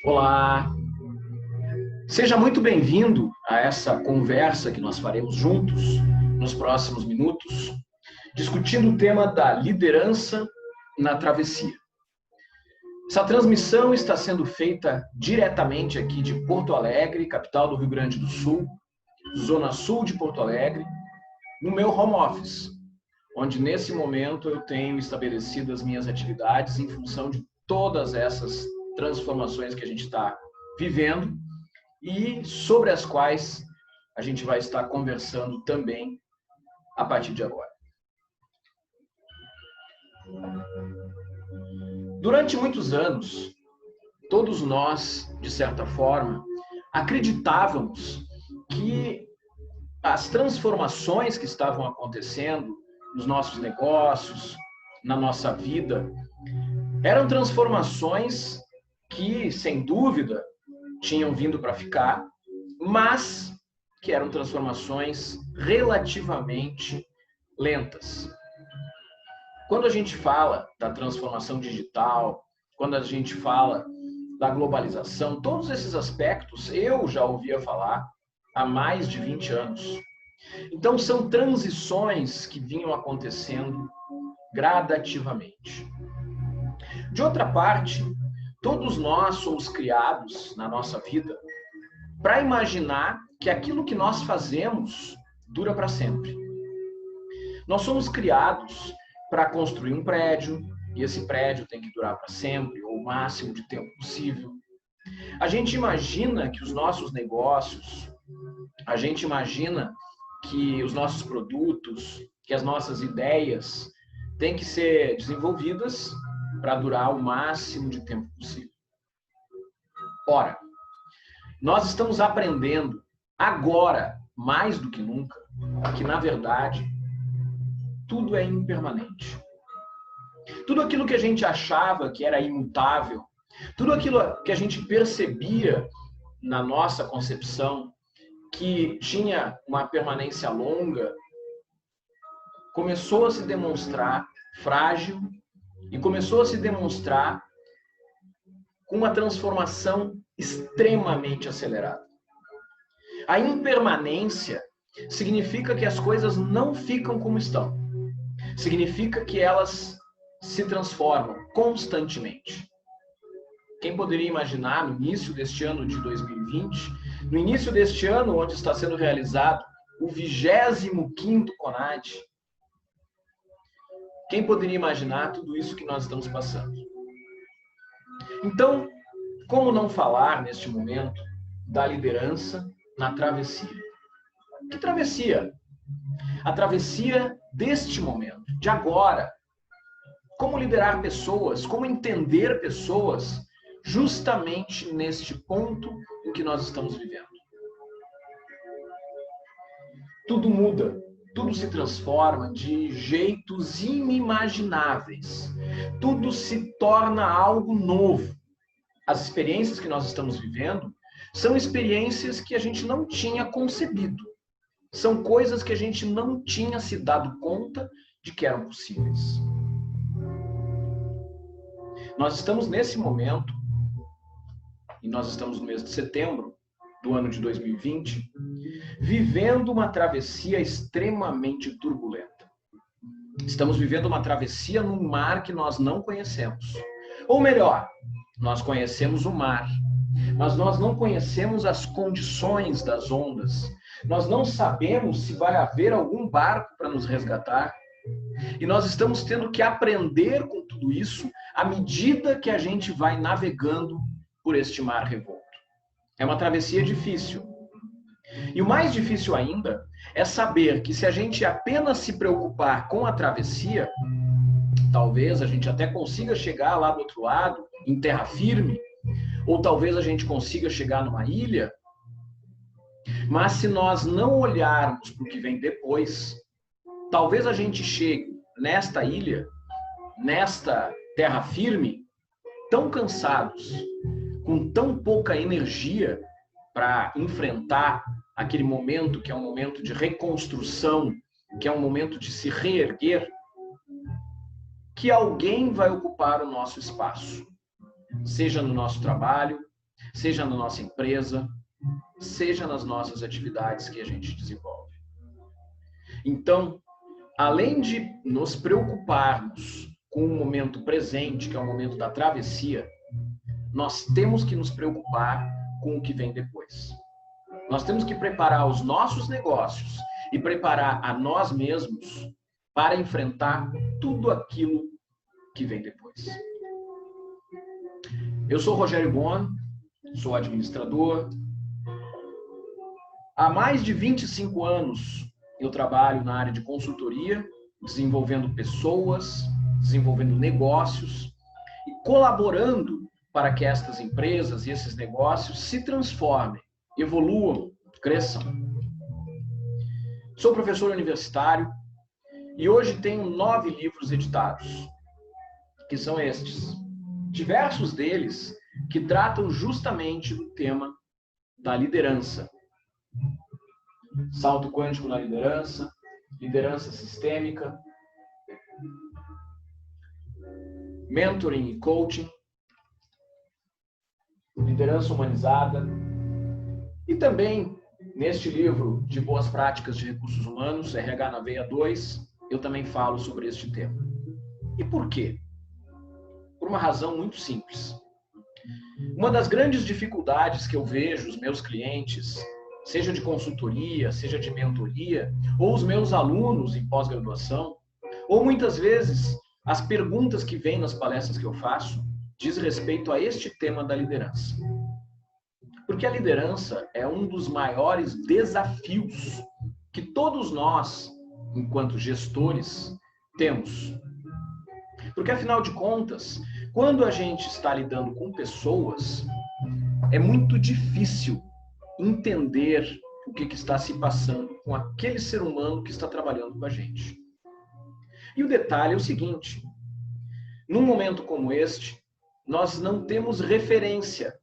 Olá! Seja muito bem-vindo a essa conversa que nós faremos juntos nos próximos minutos, discutindo o tema da liderança na travessia. Essa transmissão está sendo feita diretamente aqui de Porto Alegre, capital do Rio Grande do Sul, zona sul de Porto Alegre, no meu home office, onde nesse momento eu tenho estabelecido as minhas atividades em função de todas essas transformações que a gente está vivendo e sobre as quais a gente vai estar conversando também a partir de agora. Durante muitos anos, todos nós, de certa forma, acreditávamos que as transformações que estavam acontecendo nos nossos negócios, na nossa vida, eram transformações que, sem dúvida, tinham vindo para ficar, mas que eram transformações relativamente lentas. Quando a gente fala da transformação digital, quando a gente fala da globalização, todos esses aspectos eu já ouvia falar há mais de 20 anos. Então, são transições que vinham acontecendo gradativamente. De outra parte, todos nós somos criados na nossa vida para imaginar que aquilo que nós fazemos dura para sempre. Nós somos criados para construir um prédio, e esse prédio tem que durar para sempre, ou o máximo de tempo possível. A gente imagina que os nossos negócios, a gente imagina que os nossos produtos, que as nossas ideias têm que ser desenvolvidas para durar o máximo de tempo possível. Ora, nós estamos aprendendo agora, mais do que nunca, que na verdade tudo é impermanente. Tudo aquilo que a gente achava que era imutável, tudo aquilo que a gente percebia na nossa concepção que tinha uma permanência longa, começou a se demonstrar frágil e começou a se demonstrar com uma transformação extremamente acelerada. A impermanência significa que as coisas não ficam como estão. Significa que elas se transformam constantemente. Quem poderia imaginar no início deste ano de 2020, no início deste ano onde está sendo realizado o 25º CONAD, quem poderia imaginar tudo isso que nós estamos passando? Então, como não falar neste momento da liderança na travessia? Que travessia? A travessia deste momento, de agora. Como liderar pessoas, como entender pessoas justamente neste ponto em que nós estamos vivendo. Tudo muda, tudo se transforma de jeitos inimagináveis. Tudo se torna algo novo. As experiências que nós estamos vivendo são experiências que a gente não tinha concebido. São coisas que a gente não tinha se dado conta de que eram possíveis. Nós estamos nesse momento, e nós estamos no mês de setembro do ano de 2020, vivendo uma travessia extremamente turbulenta. Estamos vivendo uma travessia num mar que nós não conhecemos. Ou melhor, nós conhecemos o mar, mas nós não conhecemos as condições das ondas. Nós não sabemos se vai haver algum barco para nos resgatar. E nós estamos tendo que aprender com tudo isso à medida que a gente vai navegando por este mar revolto. É uma travessia difícil. E o mais difícil ainda é saber que se a gente apenas se preocupar com a travessia, talvez a gente até consiga chegar lá do outro lado, em terra firme, ou talvez a gente consiga chegar numa ilha, mas se nós não olharmos para o que vem depois, talvez a gente chegue nesta ilha, nesta terra firme, tão cansados, com tão pouca energia para enfrentar aquele momento que é um momento de reconstrução, que é um momento de se reerguer, que alguém vai ocupar o nosso espaço. Seja no nosso trabalho, seja na nossa empresa, seja nas nossas atividades que a gente desenvolve. Então, além de nos preocuparmos com o momento presente, que é o momento da travessia, nós temos que nos preocupar com o que vem depois. Nós temos que preparar os nossos negócios e preparar a nós mesmos para enfrentar tudo aquilo que vem depois. Eu sou Rogério Bon, sou administrador. Há mais de 25 anos eu trabalho na área de consultoria, desenvolvendo pessoas, desenvolvendo negócios e colaborando para que estas empresas e esses negócios se transformem, evoluam, cresçam. Sou professor universitário e hoje tenho 9 livros editados, que são estes. Diversos deles que tratam justamente do tema da liderança. Salto quântico na liderança, liderança sistêmica, mentoring e coaching, liderança humanizada. E também, neste livro de boas práticas de recursos humanos, RH na Veia 2, eu também falo sobre este tema. E por quê? Por uma razão muito simples. Uma das grandes dificuldades que eu vejo os meus clientes, seja de consultoria, seja de mentoria, ou os meus alunos em pós-graduação, ou muitas vezes as perguntas que vêm nas palestras que eu faço, diz respeito a este tema da liderança. Porque a liderança é um dos maiores desafios que todos nós, enquanto gestores, temos. Porque, afinal de contas, quando a gente está lidando com pessoas, é muito difícil entender o que está se passando com aquele ser humano que está trabalhando com a gente. E o detalhe é o seguinte: num momento como este, nós não temos referência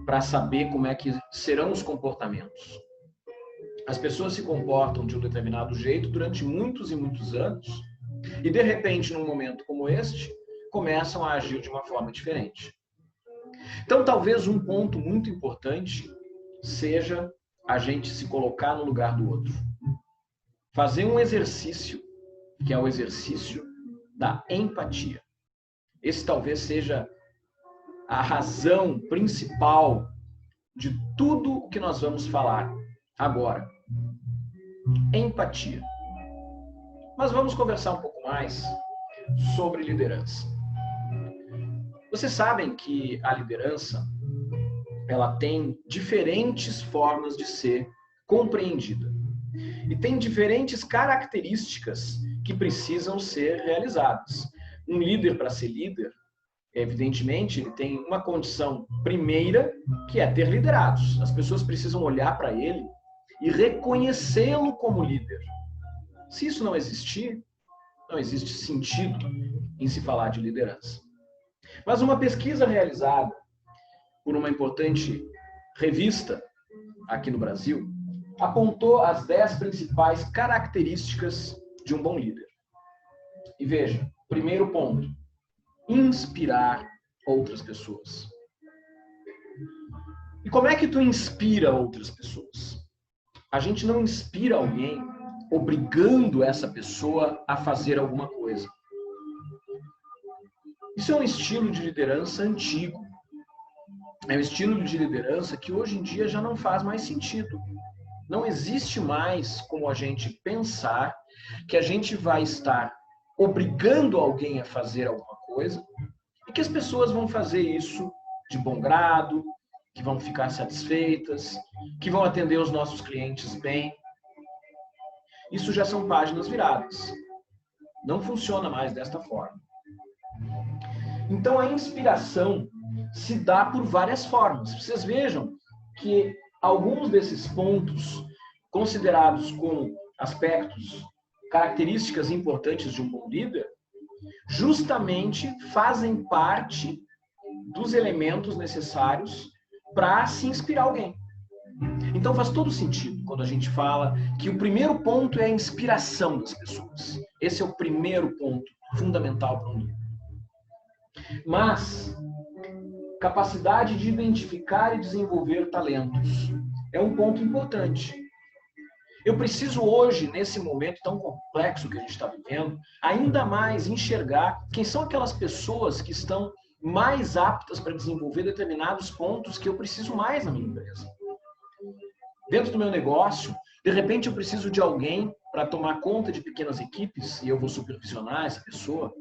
para saber como é que serão os comportamentos. As pessoas se comportam de um determinado jeito durante muitos e muitos anos e, de repente, num momento como este, começam a agir de uma forma diferente. Então, talvez um ponto muito importante seja a gente se colocar no lugar do outro. Fazer um exercício, que é o exercício da empatia. Esse talvez seja a razão principal de tudo o que nós vamos falar agora. Empatia. Mas vamos conversar um pouco mais sobre liderança. Vocês sabem que a liderança, ela tem diferentes formas de ser compreendida. E tem diferentes características que precisam ser realizadas. Um líder, para ser líder, evidentemente, ele tem uma condição primeira, que é ter liderados. As pessoas precisam olhar para ele e reconhecê-lo como líder. Se isso não existir, não existe sentido em se falar de liderança. Mas uma pesquisa realizada por uma importante revista aqui no Brasil apontou as 10 principais características de um bom líder. E veja, primeiro ponto: inspirar outras pessoas. E como é que tu inspira outras pessoas? A gente não inspira alguém obrigando essa pessoa a fazer alguma coisa. Isso é um estilo de liderança antigo. É um estilo de liderança que hoje em dia já não faz mais sentido. Não existe mais como a gente pensar que a gente vai estar obrigando alguém a fazer alguma coisa e que as pessoas vão fazer isso de bom grado, que vão ficar satisfeitas, que vão atender os nossos clientes bem. Isso já são páginas viradas. Não funciona mais desta forma. Então a inspiração se dá por várias formas. Vocês vejam que alguns desses pontos considerados como aspectos, características importantes de um bom líder, justamente fazem parte dos elementos necessários para se inspirar alguém. Então faz todo sentido quando a gente fala que o primeiro ponto é a inspiração das pessoas. Esse é o primeiro ponto fundamental para um líder. Mas capacidade de identificar e desenvolver talentos. É um ponto importante. Eu preciso hoje, nesse momento tão complexo que a gente está vivendo, ainda mais enxergar quem são aquelas pessoas que estão mais aptas para desenvolver determinados pontos que eu preciso mais na minha empresa. Dentro do meu negócio, de repente eu preciso de alguém para tomar conta de pequenas equipes e eu vou supervisionar essa pessoa.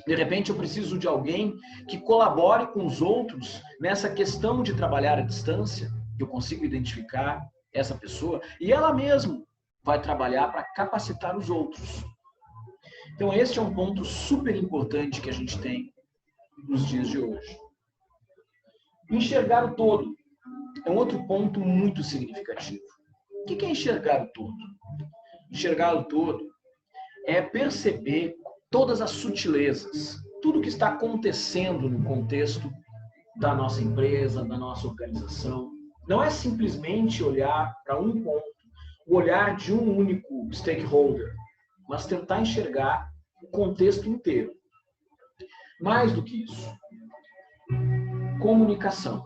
De repente eu preciso de alguém que colabore com os outros nessa questão de trabalhar à distância, que eu consigo identificar essa pessoa e ela mesma vai trabalhar para capacitar os outros. Então este é um ponto super importante que a gente tem nos dias de hoje. Enxergar o todo é um outro ponto muito significativo. O que é enxergar o todo? Enxergar o todo é perceber todas as sutilezas, tudo que está acontecendo no contexto da nossa empresa, da nossa organização. Não é simplesmente olhar para um ponto, o olhar de um único stakeholder, mas tentar enxergar o contexto inteiro. Mais do que isso, comunicação.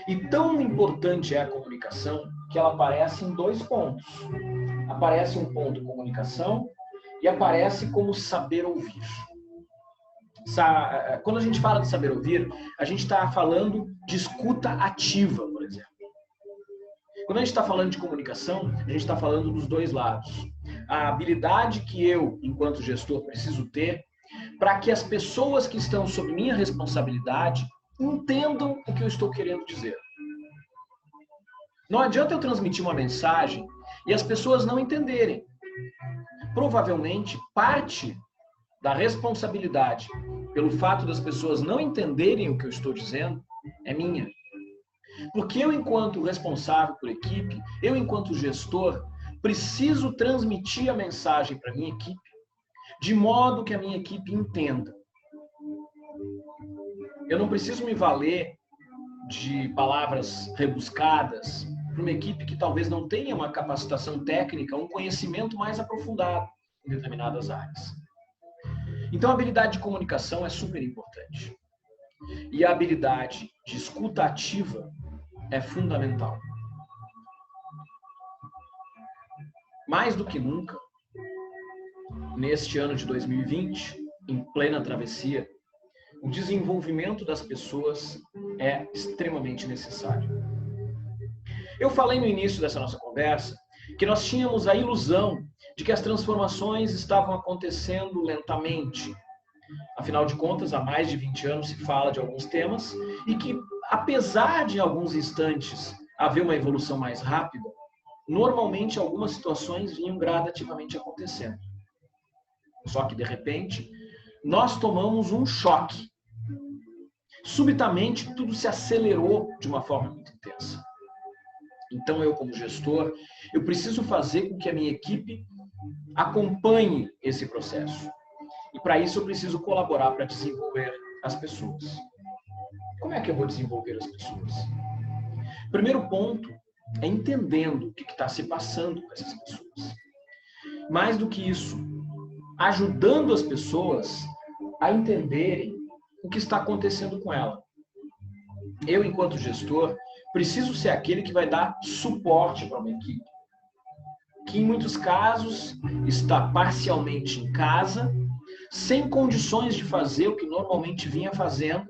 E tão importante é a comunicação que ela aparece em dois pontos. Aparece um ponto comunicação e aparece como saber ouvir. Quando a gente fala de saber ouvir, a gente está falando de escuta ativa, por exemplo. Quando a gente está falando de comunicação, a gente está falando dos dois lados. A habilidade que eu, enquanto gestor, preciso ter para que as pessoas que estão sob minha responsabilidade entendam o que eu estou querendo dizer. Não adianta eu transmitir uma mensagem e as pessoas não entenderem. Provavelmente, parte da responsabilidade pelo fato das pessoas não entenderem o que eu estou dizendo é minha. Porque eu, enquanto responsável por equipe, eu, enquanto gestor, preciso transmitir a mensagem para a minha equipe de modo que a minha equipe entenda. Eu não preciso me valer de palavras rebuscadas para uma equipe que talvez não tenha uma capacitação técnica, um conhecimento mais aprofundado em determinadas áreas. Então, a habilidade de comunicação é super importante. E a habilidade de escuta ativa é fundamental. Mais do que nunca, neste ano de 2020, em plena travessia, o desenvolvimento das pessoas é extremamente necessário. Eu falei no início dessa nossa conversa que nós tínhamos a ilusão de que as transformações estavam acontecendo lentamente. Afinal de contas, há mais de 20 anos se fala de alguns temas e que, apesar de em alguns instantes haver uma evolução mais rápida, normalmente algumas situações vinham gradativamente acontecendo. Só que, de repente, nós tomamos um choque. Subitamente, tudo se acelerou de uma forma muito intensa. Então, eu, como gestor, eu preciso fazer com que a minha equipe acompanhe esse processo. E, para isso, eu preciso colaborar para desenvolver as pessoas. Como é que eu vou desenvolver as pessoas? Primeiro ponto é entendendo o que está se passando com essas pessoas. Mais do que isso, ajudando as pessoas a entenderem o que está acontecendo com ela. Eu, enquanto gestor, preciso ser aquele que vai dar suporte para uma equipe, que em muitos casos está parcialmente em casa, sem condições de fazer o que normalmente vinha fazendo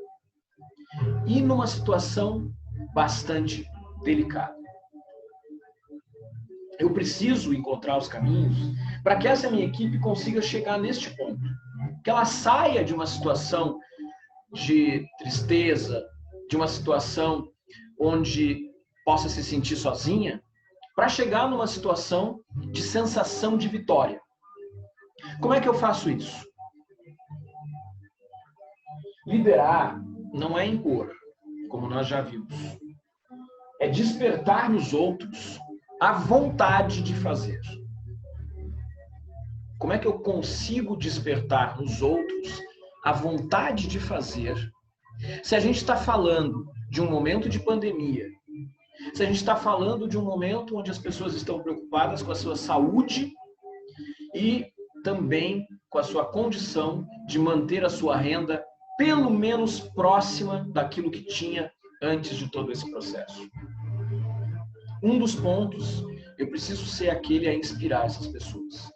e numa situação bastante delicada. Eu preciso encontrar os caminhos para que essa minha equipe consiga chegar neste ponto. Que ela saia de uma situação de tristeza, de uma situação onde possa se sentir sozinha, para chegar numa situação de sensação de vitória. Como é que eu faço isso? Liderar não é impor, como nós já vimos. É despertar nos outros a vontade de fazer. Como é que eu consigo despertar nos outros a vontade de fazer se a gente está falando de um momento de pandemia, se a gente está falando de um momento onde as pessoas estão preocupadas com a sua saúde e também com a sua condição de manter a sua renda pelo menos próxima daquilo que tinha antes de todo esse processo. Um dos pontos, eu preciso ser aquele a inspirar essas pessoas.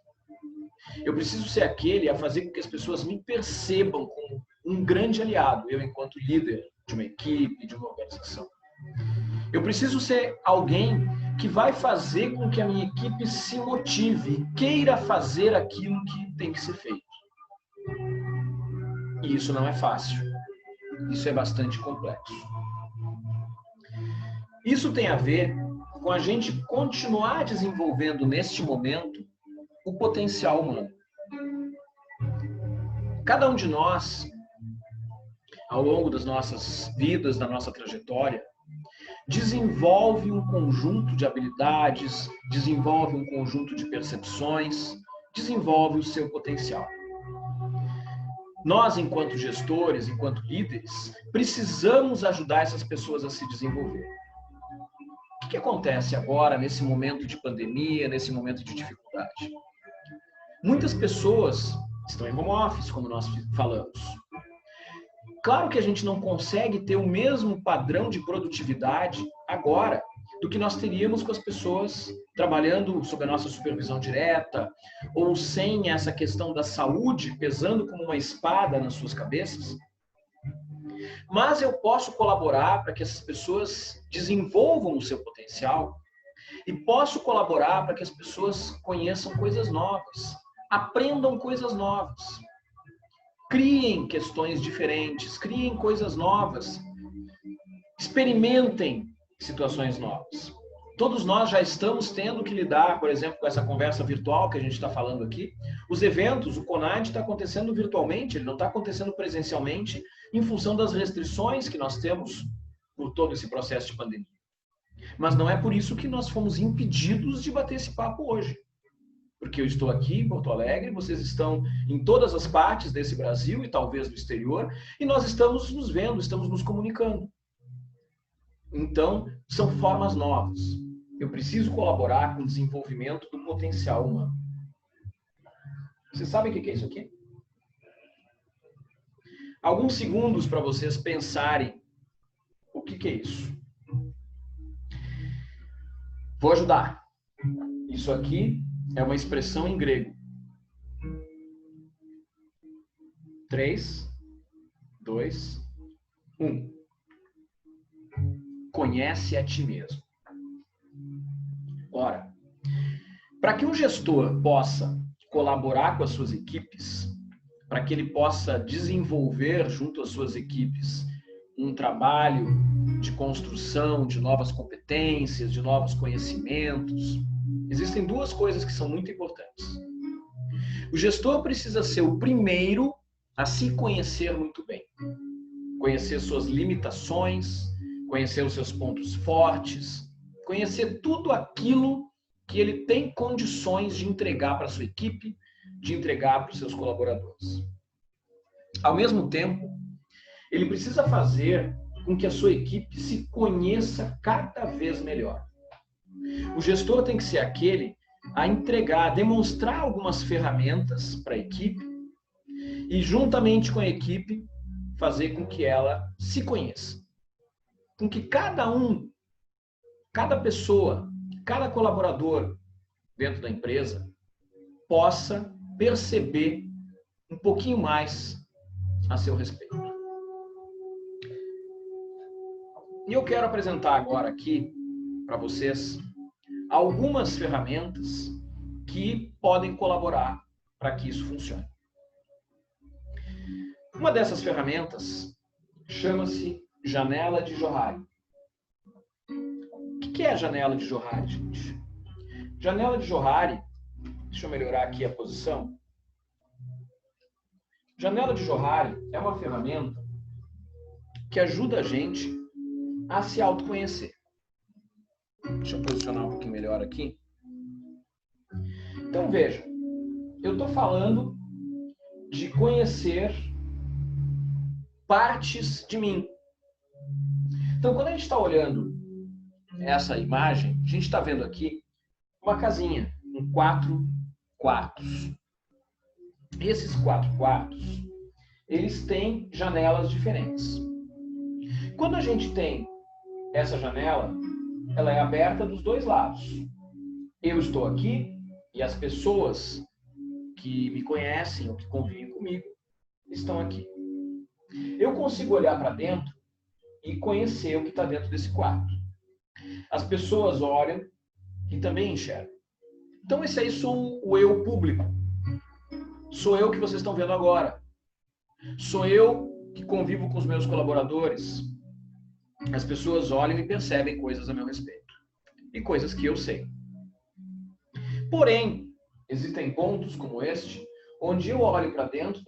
Eu preciso ser aquele a fazer com que as pessoas me percebam como um grande aliado, eu enquanto líder de uma equipe, de uma organização. Eu preciso ser alguém que vai fazer com que a minha equipe se motive e queira fazer aquilo que tem que ser feito. E isso não é fácil. Isso é bastante complexo. Isso tem a ver com a gente continuar desenvolvendo neste momento o potencial humano. Cada um de nós, ao longo das nossas vidas, da nossa trajetória, desenvolve um conjunto de habilidades, desenvolve um conjunto de percepções, desenvolve o seu potencial. Nós, enquanto gestores, enquanto líderes, precisamos ajudar essas pessoas a se desenvolver. O que acontece agora, nesse momento de pandemia, nesse momento de dificuldade? Muitas pessoas estão em home office, como nós falamos. Claro que a gente não consegue ter o mesmo padrão de produtividade agora do que nós teríamos com as pessoas trabalhando sob a nossa supervisão direta ou sem essa questão da saúde pesando como uma espada nas suas cabeças. Mas eu posso colaborar para que essas pessoas desenvolvam o seu potencial e posso colaborar para que as pessoas conheçam coisas novas, aprendam coisas novas, criem questões diferentes, criem coisas novas, experimentem situações novas. Todos nós já estamos tendo que lidar, por exemplo, com essa conversa virtual que a gente está falando aqui. Os eventos, o CONAD está acontecendo virtualmente, ele não está acontecendo presencialmente, em função das restrições que nós temos por todo esse processo de pandemia. Mas não é por isso que nós fomos impedidos de bater esse papo hoje. Porque eu estou aqui em Porto Alegre, vocês estão em todas as partes desse Brasil e talvez do exterior, e nós estamos nos vendo, estamos nos comunicando. Então, são formas novas. Eu preciso colaborar com o desenvolvimento do potencial humano. Vocês sabem o que é isso aqui? Alguns segundos para vocês pensarem o que é isso. Vou ajudar. Isso aqui é uma expressão em grego. 3, 2, 1. Conhece a ti mesmo. Ora, para que um gestor possa colaborar com as suas equipes, para que ele possa desenvolver junto às suas equipes um trabalho de construção de novas competências, de novos conhecimentos, existem duas coisas que são muito importantes. O gestor precisa ser o primeiro a se conhecer muito bem. Conhecer suas limitações, conhecer os seus pontos fortes, conhecer tudo aquilo que ele tem condições de entregar para a sua equipe, de entregar para os seus colaboradores. Ao mesmo tempo, ele precisa fazer com que a sua equipe se conheça cada vez melhor. O gestor tem que ser aquele a entregar, a demonstrar algumas ferramentas para a equipe e, juntamente com a equipe, fazer com que ela se conheça. Com que cada pessoa, cada colaborador dentro da empresa possa perceber um pouquinho mais a seu respeito. E eu quero apresentar agora aqui para vocês algumas ferramentas que podem colaborar para que isso funcione. Uma dessas ferramentas chama-se janela de Johari. O que é a janela de Johari, gente? Janela de Johari, deixa eu melhorar aqui a posição. Janela de Johari é uma ferramenta que ajuda a gente a se autoconhecer. Deixa eu posicionar um pouquinho melhor aqui. Então, veja, eu estou falando de conhecer partes de mim. Então, quando a gente está olhando essa imagem, a gente está vendo aqui uma casinha, com 4 quartos. E esses 4 quartos, eles têm janelas diferentes. Quando a gente tem essa janela, ela é aberta dos dois lados. Eu estou aqui e as pessoas que me conhecem ou que convivem comigo estão aqui. Eu consigo olhar para dentro e conhecer o que está dentro desse quarto. As pessoas olham e também enxergam. Então esse aí sou o eu público. Sou eu que vocês estão vendo agora. Sou eu que convivo com os meus colaboradores. As pessoas olham e percebem coisas a meu respeito. E coisas que eu sei. Porém, existem pontos como este, onde eu olho para dentro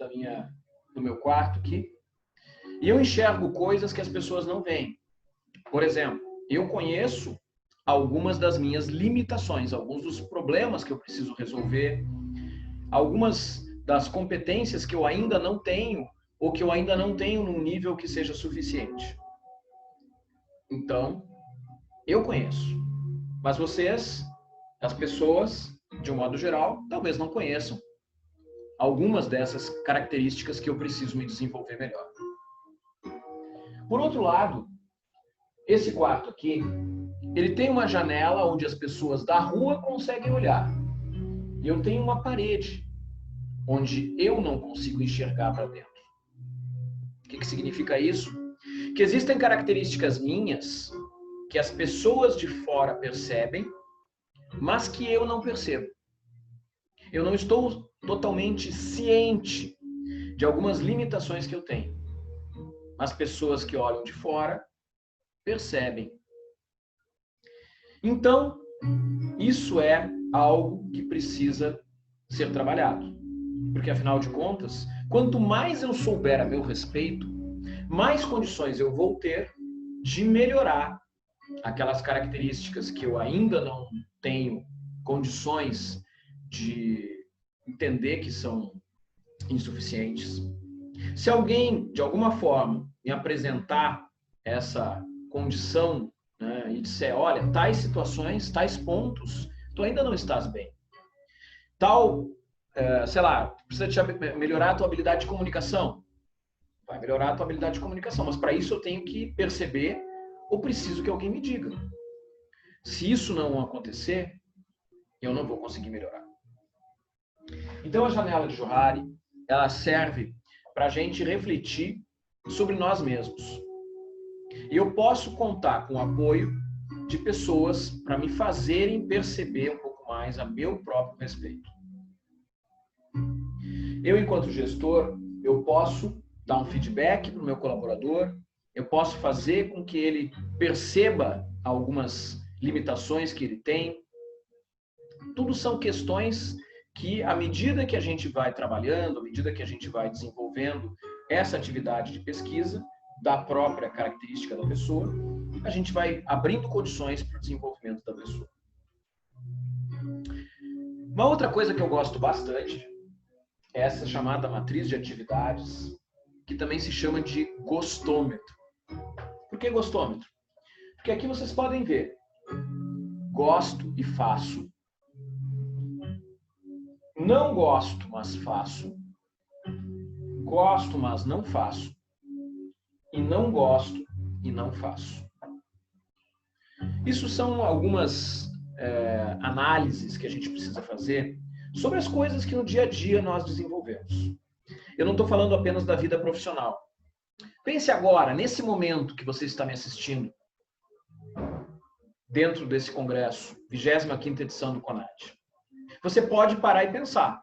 do meu quarto aqui, e eu enxergo coisas que as pessoas não veem. Por exemplo, eu conheço algumas das minhas limitações, alguns dos problemas que eu preciso resolver, algumas das competências que eu ainda não tenho, ou que eu ainda não tenho num nível que seja suficiente. Então, eu conheço. Mas vocês, as pessoas, de um modo geral, talvez não conheçam algumas dessas características que eu preciso me desenvolver melhor. Por outro lado, esse quarto aqui, ele tem uma janela onde as pessoas da rua conseguem olhar. E eu tenho uma parede onde eu não consigo enxergar para dentro. O que significa isso? Que existem características minhas que as pessoas de fora percebem, mas que eu não percebo. Eu não estou totalmente ciente de algumas limitações que eu tenho. As pessoas que olham de fora percebem. Então, isso é algo que precisa ser trabalhado. Porque, afinal de contas, quanto mais eu souber a meu respeito, mais condições eu vou ter de melhorar aquelas características que eu ainda não tenho condições de entender que são insuficientes. Se alguém, de alguma forma, me apresentar essa condição, né, e disser, olha, tais situações, tais pontos, tu ainda não estás bem. Tal, sei lá, precisa melhorar a tua habilidade de comunicação. Vai melhorar a tua habilidade de comunicação, mas para isso eu tenho que perceber ou preciso que alguém me diga. Se isso não acontecer, eu não vou conseguir melhorar. Então a janela de Johari, ela serve para a gente refletir sobre nós mesmos. E eu posso contar com o apoio de pessoas para me fazerem perceber um pouco mais a meu próprio respeito. Eu, enquanto gestor, eu posso dar um feedback para o meu colaborador, eu posso fazer com que ele perceba algumas limitações que ele tem. Tudo são questões que, à medida que a gente vai trabalhando, à medida que a gente vai desenvolvendo essa atividade de pesquisa, da própria característica da pessoa, a gente vai abrindo condições para o desenvolvimento da pessoa. Uma outra coisa que eu gosto bastante é essa chamada matriz de atividades, que também se chama de gostômetro. Por que gostômetro? Porque aqui vocês podem ver, gosto e faço, não gosto, mas faço, gosto, mas não faço, e não gosto e não faço. Isso são algumas análises que a gente precisa fazer sobre as coisas que no dia a dia nós desenvolvemos. Eu não estou falando apenas da vida profissional. Pense agora, nesse momento que você está me assistindo, dentro desse congresso, 25ª edição do CONAD. Você pode parar e pensar,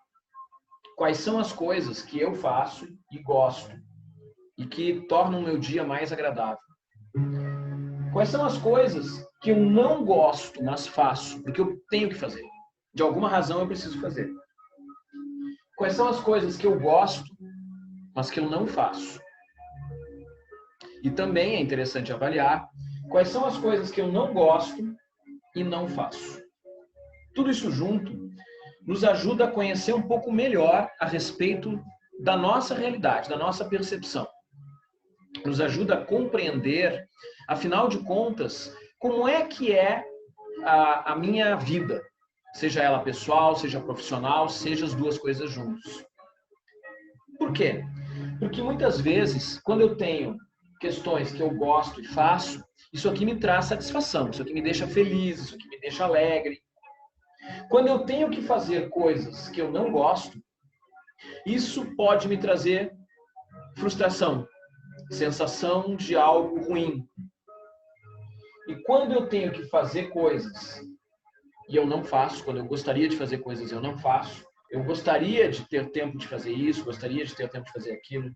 quais são as coisas que eu faço e gosto, e que tornam o meu dia mais agradável? Quais são as coisas que eu não gosto, mas faço, porque eu tenho que fazer? De alguma razão eu preciso fazer. Quais são as coisas que eu gosto, mas que eu não faço? E também é interessante avaliar quais são as coisas que eu não gosto e não faço. Tudo isso junto nos ajuda a conhecer um pouco melhor a respeito da nossa realidade, da nossa percepção. Nos ajuda a compreender, afinal de contas, como é que é a minha vida, seja ela pessoal, seja profissional, seja as duas coisas juntas. Por quê? Porque muitas vezes, quando eu tenho questões que eu gosto e faço, isso aqui me traz satisfação, isso aqui me deixa feliz, isso aqui me deixa alegre. Quando eu tenho que fazer coisas que eu não gosto, isso pode me trazer frustração, sensação de algo ruim. E quando eu tenho que fazer coisas e eu não faço, quando eu gostaria de fazer coisas e eu não faço, eu gostaria de ter tempo de fazer isso, gostaria de ter tempo de fazer aquilo,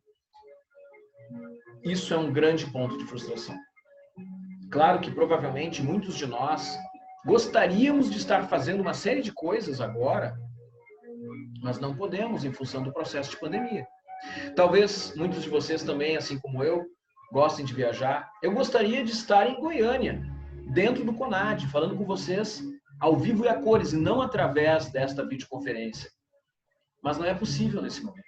isso é um grande ponto de frustração. Claro que provavelmente muitos de nós gostaríamos de estar fazendo uma série de coisas agora, mas não podemos em função do processo de pandemia. Talvez muitos de vocês também, assim como eu, gostem de viajar. Eu gostaria de estar em Goiânia, dentro do CONAD, falando com vocês ao vivo e a cores, e não através desta videoconferência. Mas não é possível nesse momento.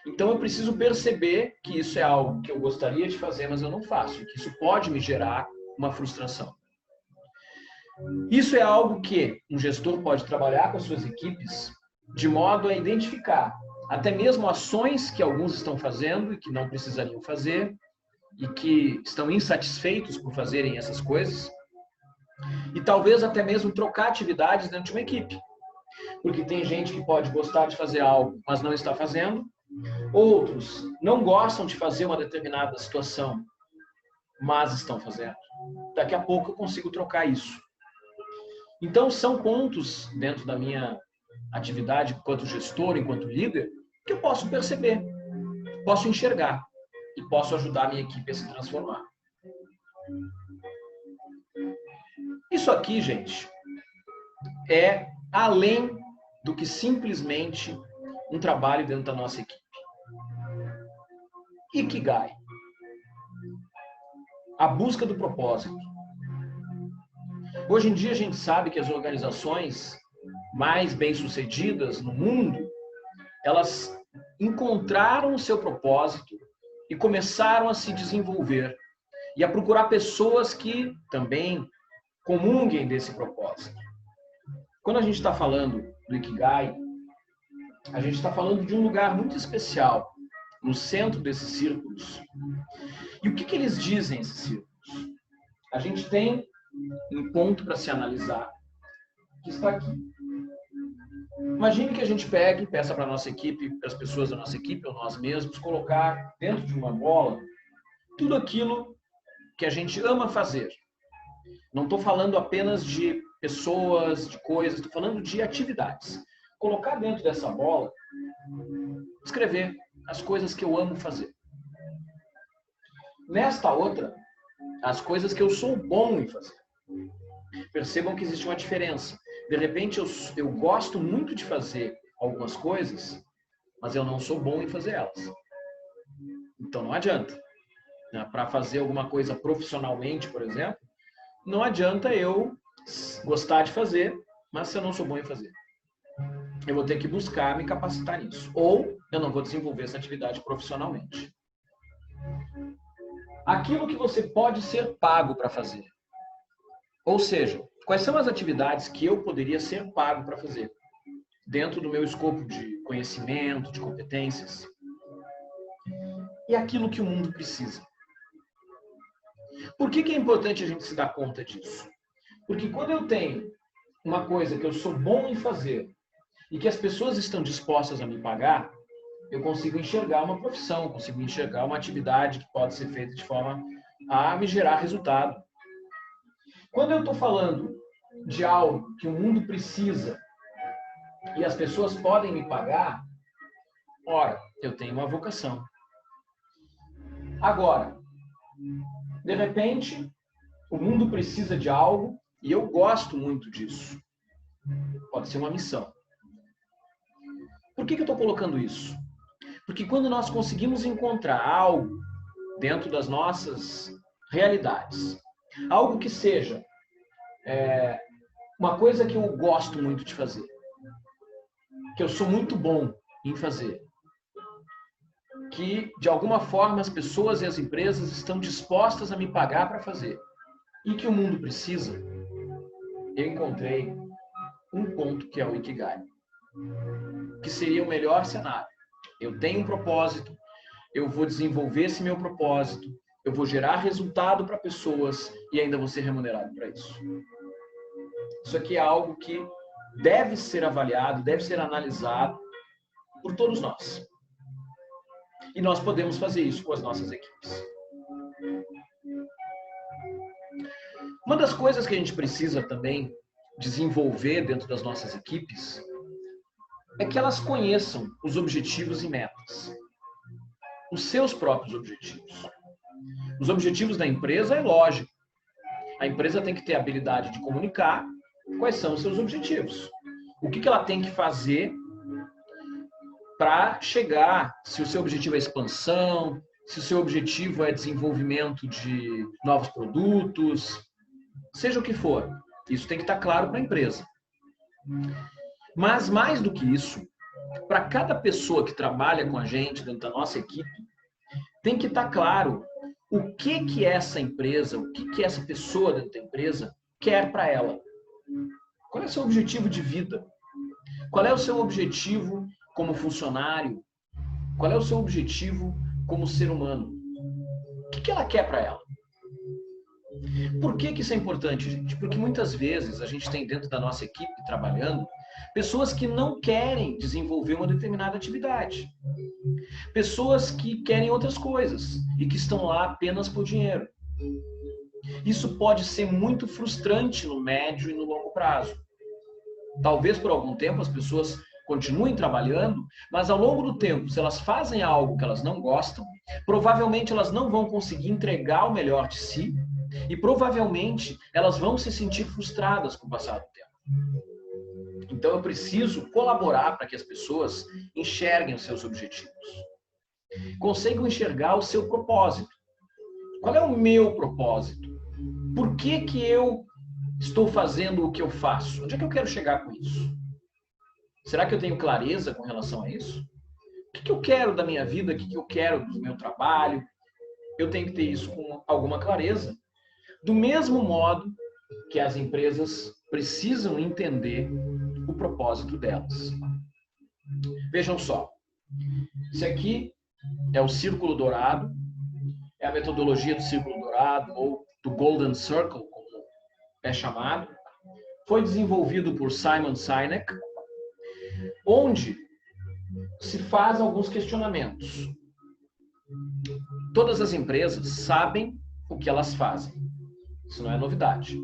Então eu preciso perceber que isso é algo que eu gostaria de fazer, mas eu não faço, e que isso pode me gerar uma frustração. Isso é algo que um gestor pode trabalhar com as suas equipes de modo a identificar até mesmo ações que alguns estão fazendo e que não precisariam fazer e que estão insatisfeitos por fazerem essas coisas, e talvez até mesmo trocar atividades dentro de uma equipe. Porque tem gente que pode gostar de fazer algo, mas não está fazendo. Outros não gostam de fazer uma determinada situação, mas estão fazendo. Daqui a pouco eu consigo trocar isso. Então, são pontos dentro da minha atividade enquanto gestor, enquanto líder, que eu posso perceber, posso enxergar e posso ajudar a minha equipe a se transformar. Isso aqui, gente, é além do que simplesmente um trabalho dentro da nossa equipe. Ikigai. A busca do propósito. Hoje em dia a gente sabe que as organizações mais bem-sucedidas no mundo, elas encontraram o seu propósito e começaram a se desenvolver e a procurar pessoas que também comunguem desse propósito. Quando a gente está falando do Ikigai, a gente está falando de um lugar muito especial, no centro desses círculos. E o que eles dizem, esses círculos? A gente tem um ponto para se analisar, que está aqui. Imagine que a gente pegue e peça para a nossa equipe, para as pessoas da nossa equipe, ou nós mesmos, colocar dentro de uma bola tudo aquilo que a gente ama fazer. Não estou falando apenas de pessoas, de coisas, estou falando de atividades. Colocar dentro dessa bola, escrever as coisas que eu amo fazer. Nesta outra, as coisas que eu sou bom em fazer. Percebam que existe uma diferença. De repente, eu gosto muito de fazer algumas coisas, mas eu não sou bom em fazer elas. Então, não adianta. Para fazer alguma coisa profissionalmente, por exemplo, não adianta eu gostar de fazer, mas se eu não sou bom em fazer. Eu vou ter que buscar me capacitar nisso. Ou eu não vou desenvolver essa atividade profissionalmente. Aquilo que você pode ser pago para fazer. Ou seja, quais são as atividades que eu poderia ser pago para fazer? Dentro do meu escopo de conhecimento, de competências. E aquilo que o mundo precisa. Por que é importante a gente se dar conta disso? Porque quando eu tenho uma coisa que eu sou bom em fazer e que as pessoas estão dispostas a me pagar, eu consigo enxergar uma profissão, consigo enxergar uma atividade que pode ser feita de forma a me gerar resultado. Quando eu estou falando de algo que o mundo precisa e as pessoas podem me pagar, ora, eu tenho uma vocação. Agora, de repente, o mundo precisa de algo e eu gosto muito disso. Pode ser uma missão. Por que eu estou colocando isso? Porque quando nós conseguimos encontrar algo dentro das nossas realidades, algo que seja uma coisa que eu gosto muito de fazer, que eu sou muito bom em fazer, que de alguma forma as pessoas e as empresas estão dispostas a me pagar para fazer e que o mundo precisa, eu encontrei um ponto que é o Ikigai, que seria o melhor cenário. Eu tenho um propósito, eu vou desenvolver esse meu propósito, eu vou gerar resultado para pessoas e ainda vou ser remunerado para isso. Isso aqui é algo que deve ser avaliado, deve ser analisado por todos nós. E nós podemos fazer isso com as nossas equipes. Uma das coisas que a gente precisa também desenvolver dentro das nossas equipes é que elas conheçam os objetivos e metas. Os seus próprios objetivos. Os objetivos da empresa é lógico. A empresa tem que ter a habilidade de comunicar quais são os seus objetivos. O que ela tem que fazer para chegar, se o seu objetivo é expansão, se o seu objetivo é desenvolvimento de novos produtos, seja o que for. Isso tem que estar claro para a empresa. Mas, mais do que isso, para cada pessoa que trabalha com a gente dentro da nossa equipe, tem que estar claro o que essa empresa, o que essa pessoa dentro da empresa quer para ela. Qual é o seu objetivo de vida? Qual é o seu objetivo como funcionário? Qual é o seu objetivo como ser humano? O que ela quer para ela? Por que isso é importante, gente? Porque muitas vezes a gente tem dentro da nossa equipe trabalhando pessoas que não querem desenvolver uma determinada atividade. Pessoas que querem outras coisas e que estão lá apenas por dinheiro. Isso pode ser muito frustrante no médio e no longo prazo. Talvez por algum tempo as pessoas continuem trabalhando, mas ao longo do tempo, se elas fazem algo que elas não gostam, provavelmente elas não vão conseguir entregar o melhor de si e provavelmente elas vão se sentir frustradas com o passar do tempo. Então eu preciso colaborar para que as pessoas enxerguem os seus objetivos. Consigam enxergar o seu propósito. Qual é o meu propósito? Por que eu estou fazendo o que eu faço? Onde é que eu quero chegar com isso? Será que eu tenho clareza com relação a isso? O que eu quero da minha vida? O que eu quero do meu trabalho? Eu tenho que ter isso com alguma clareza. Do mesmo modo que as empresas precisam entender o propósito delas. Vejam só. Esse aqui é o Círculo Dourado, é a metodologia do Círculo Dourado, ou do Golden Circle, como é chamado. Foi desenvolvido por Simon Sinek, onde se faz alguns questionamentos. Todas as empresas sabem o que elas fazem. Isso não é novidade.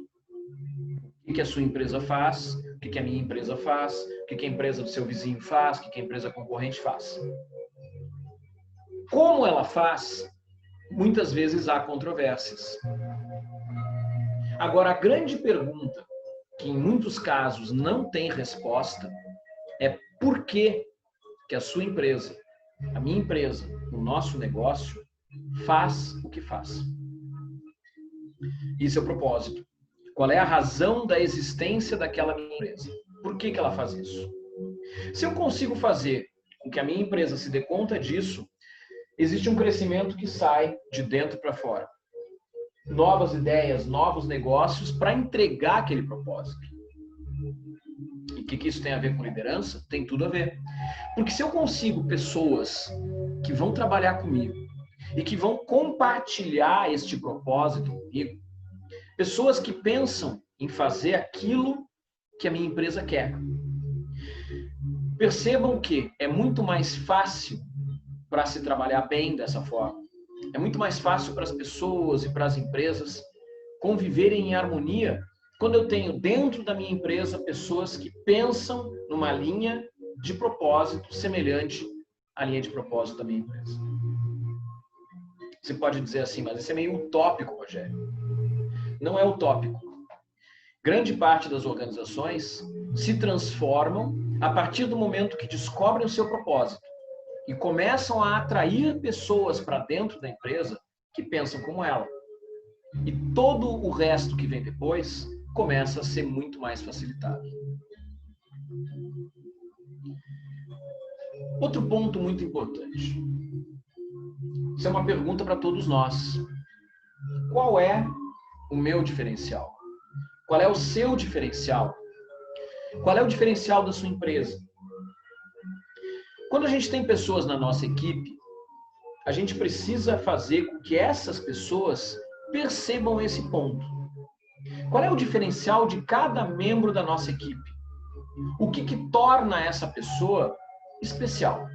O que a sua empresa faz, o que a minha empresa faz, o que a empresa do seu vizinho faz, o que a empresa concorrente faz. Como ela faz, muitas vezes há controvérsias. Agora, a grande pergunta, que em muitos casos não tem resposta, é por que a sua empresa, a minha empresa, o nosso negócio, faz o que faz. Isso é o propósito. Qual é a razão da existência daquela minha empresa? Por que ela faz isso? Se eu consigo fazer com que a minha empresa se dê conta disso, existe um crescimento que sai de dentro para fora. Novas ideias, novos negócios para entregar aquele propósito. E o que isso tem a ver com liderança? Tem tudo a ver. Porque se eu consigo pessoas que vão trabalhar comigo e que vão compartilhar este propósito comigo, pessoas que pensam em fazer aquilo que a minha empresa quer. Percebam que é muito mais fácil para se trabalhar bem dessa forma. É muito mais fácil para as pessoas e para as empresas conviverem em harmonia quando eu tenho dentro da minha empresa pessoas que pensam numa linha de propósito semelhante à linha de propósito da minha empresa. Você pode dizer assim, mas isso é meio utópico, Rogério. Não é utópico. Grande parte das organizações se transformam a partir do momento que descobrem o seu propósito e começam a atrair pessoas para dentro da empresa que pensam como ela. E todo o resto que vem depois começa a ser muito mais facilitado. Outro ponto muito importante. Isso é uma pergunta para todos nós. Qual é o meu diferencial? Qual é o seu diferencial? Qual é o diferencial da sua empresa? Quando a gente tem pessoas na nossa equipe, a gente precisa fazer com que essas pessoas percebam esse ponto. Qual é o diferencial de cada membro da nossa equipe? O que torna essa pessoa especial?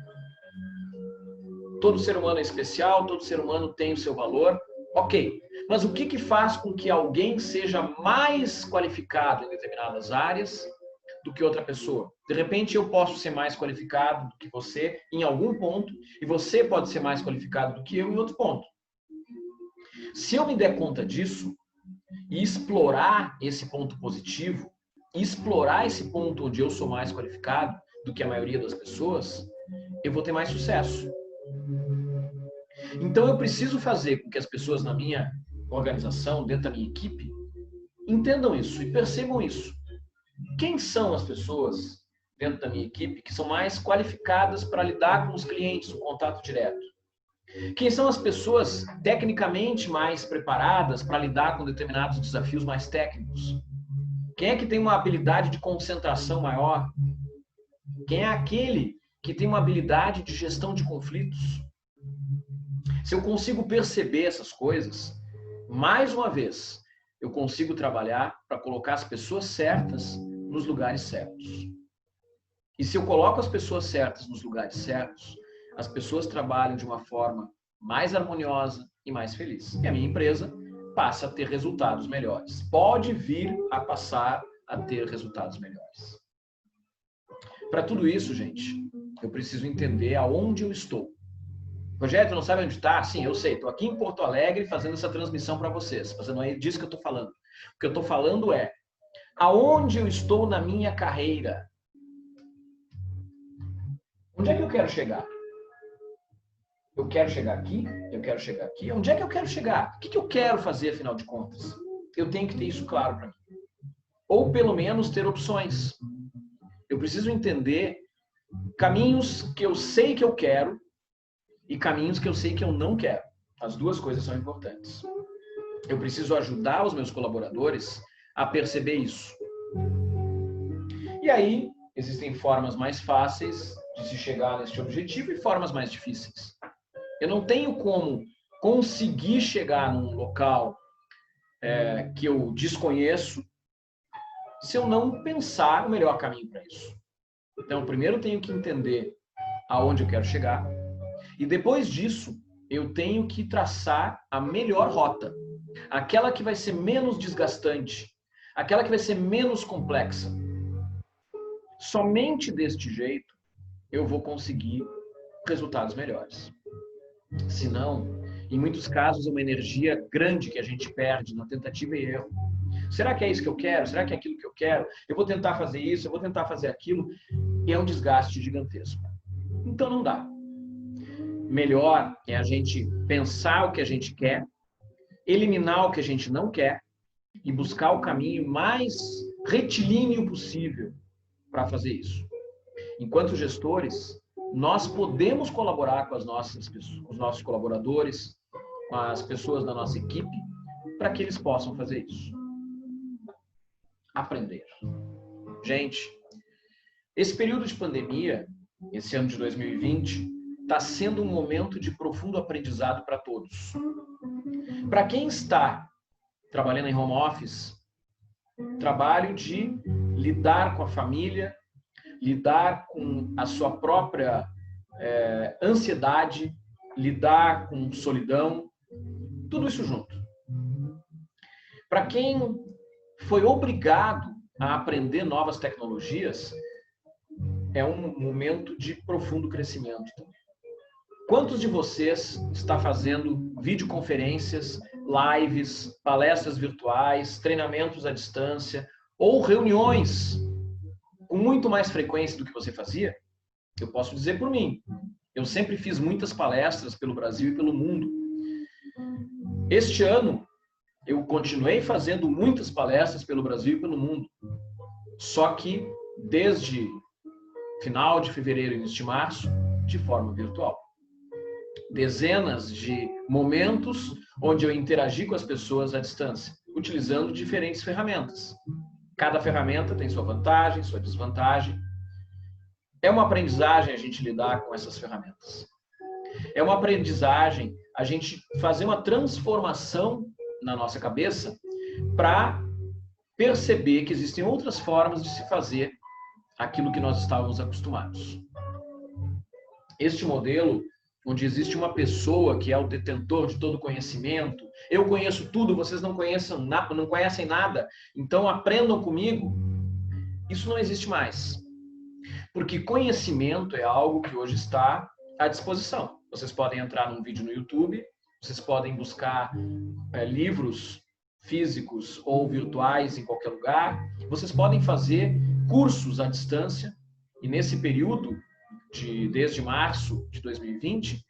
Todo ser humano é especial, todo ser humano tem o seu valor, ok. Mas o que faz com que alguém seja mais qualificado em determinadas áreas do que outra pessoa? De repente eu posso ser mais qualificado do que você em algum ponto e você pode ser mais qualificado do que eu em outro ponto. Se eu me der conta disso e explorar esse ponto positivo, e explorar esse ponto onde eu sou mais qualificado do que a maioria das pessoas, eu vou ter mais sucesso. Então eu preciso fazer com que as pessoas na minha organização, dentro da minha equipe, entendam isso e percebam isso. Quem são as pessoas dentro da minha equipe que são mais qualificadas para lidar com os clientes, o contato direto? Quem são as pessoas tecnicamente mais preparadas para lidar com determinados desafios mais técnicos? Quem é que tem uma habilidade de concentração maior? Quem é aquele que tem uma habilidade de gestão de conflitos? Se eu consigo perceber essas coisas, mais uma vez, eu consigo trabalhar para colocar as pessoas certas nos lugares certos. E se eu coloco as pessoas certas nos lugares certos, as pessoas trabalham de uma forma mais harmoniosa e mais feliz. E a minha empresa passa a ter resultados melhores. Pode vir a passar a ter resultados melhores. Para tudo isso, gente, eu preciso entender aonde eu estou. Rogério, tu não sabe onde está? Sim, eu sei. Estou aqui em Porto Alegre fazendo essa transmissão para vocês. Mas não é disso que eu estou falando. O que eu estou falando é aonde eu estou na minha carreira. Onde é que eu quero chegar? Eu quero chegar aqui? Eu quero chegar aqui? Onde é que eu quero chegar? O que eu quero fazer, afinal de contas? Eu tenho que ter isso claro para mim. Ou, pelo menos, ter opções. Eu preciso entender caminhos que eu sei que eu quero e caminhos que eu sei que eu não quero. As duas coisas são importantes. Eu preciso ajudar os meus colaboradores a perceber isso. E aí, existem formas mais fáceis de se chegar neste objetivo e formas mais difíceis. Eu não tenho como conseguir chegar num local que eu desconheço se eu não pensar o melhor caminho para isso. Então, primeiro eu tenho que entender aonde eu quero chegar e depois disso eu tenho que traçar a melhor rota, aquela que vai ser menos desgastante, aquela que vai ser menos complexa. Somente deste jeito eu vou conseguir resultados melhores. Senão, em muitos casos, é uma energia grande que a gente perde na tentativa e erro. Será que é isso que eu quero? Será que é aquilo que eu quero? Eu vou tentar fazer isso, eu vou tentar fazer aquilo. E é um desgaste gigantesco. Então não dá. Melhor é a gente pensar o que a gente quer, eliminar o que a gente não quer e buscar o caminho mais retilíneo possível para fazer isso. Enquanto gestores, nós podemos colaborar com os nossos colaboradores, com as pessoas da nossa equipe, para que eles possam fazer isso. Aprender. Gente, esse período de pandemia, esse ano de 2020, está sendo um momento de profundo aprendizado para todos. Para quem está trabalhando em home office, trabalho de lidar com a família, lidar com a sua própria ansiedade, lidar com solidão, tudo isso junto. Para quem foi obrigado a aprender novas tecnologias, é um momento de profundo crescimento também. Quantos de vocês está fazendo videoconferências, lives, palestras virtuais, treinamentos à distância ou reuniões com muito mais frequência do que você fazia? Eu posso dizer por mim. Eu sempre fiz muitas palestras pelo Brasil e pelo mundo. Este ano, eu continuei fazendo muitas palestras pelo Brasil e pelo mundo. Só que desde final de fevereiro e início de março, de forma virtual. Dezenas de momentos onde eu interagi com as pessoas à distância, utilizando diferentes ferramentas. Cada ferramenta tem sua vantagem, sua desvantagem. É uma aprendizagem a gente lidar com essas ferramentas. É uma aprendizagem a gente fazer uma transformação na nossa cabeça para perceber que existem outras formas de se fazer aquilo que nós estávamos acostumados. Este modelo, onde existe uma pessoa que é o detentor de todo conhecimento, eu conheço tudo, vocês não conhecem nada, então aprendam comigo, isso não existe mais. Porque conhecimento é algo que hoje está à disposição. Vocês podem entrar num vídeo no YouTube, vocês podem buscar livros físicos ou virtuais em qualquer lugar, vocês podem fazer cursos à distância, e nesse período, desde março de 2020,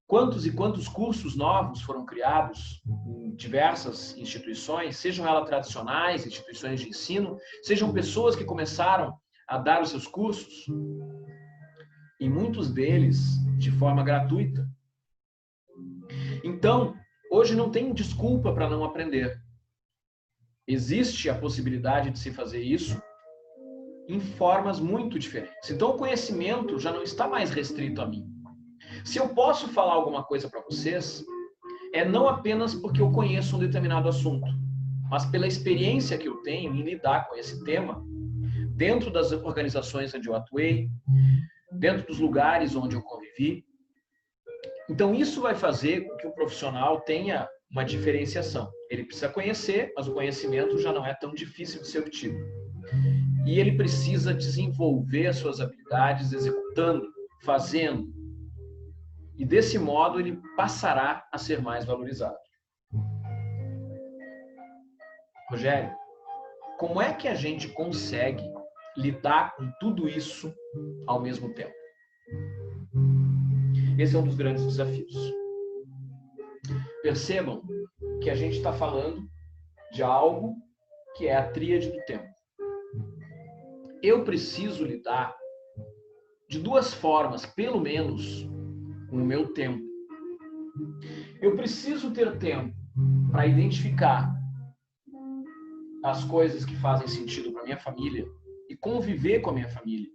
quantos e quantos cursos novos foram criados em diversas instituições, sejam elas tradicionais, instituições de ensino, sejam pessoas que começaram a dar os seus cursos, e muitos deles de forma gratuita. Então, hoje não tem desculpa para não aprender. Existe a possibilidade de se fazer isso em formas muito diferentes. Então, o conhecimento já não está mais restrito a mim. Se eu posso falar alguma coisa para vocês, é não apenas porque eu conheço um determinado assunto, mas pela experiência que eu tenho em lidar com esse tema, dentro das organizações onde eu atuei, dentro dos lugares onde eu convivi. Então, isso vai fazer com que o profissional tenha uma diferenciação. Ele precisa conhecer, mas o conhecimento já não é tão difícil de ser obtido. E ele precisa desenvolver as suas habilidades executando, fazendo. E desse modo ele passará a ser mais valorizado. Rogério, como é que a gente consegue lidar com tudo isso ao mesmo tempo? Esse é um dos grandes desafios. Percebam que a gente está falando de algo que é a tríade do tempo. Eu preciso lidar de duas formas, pelo menos, com o meu tempo. Eu preciso ter tempo para identificar as coisas que fazem sentido para minha família e conviver com a minha família,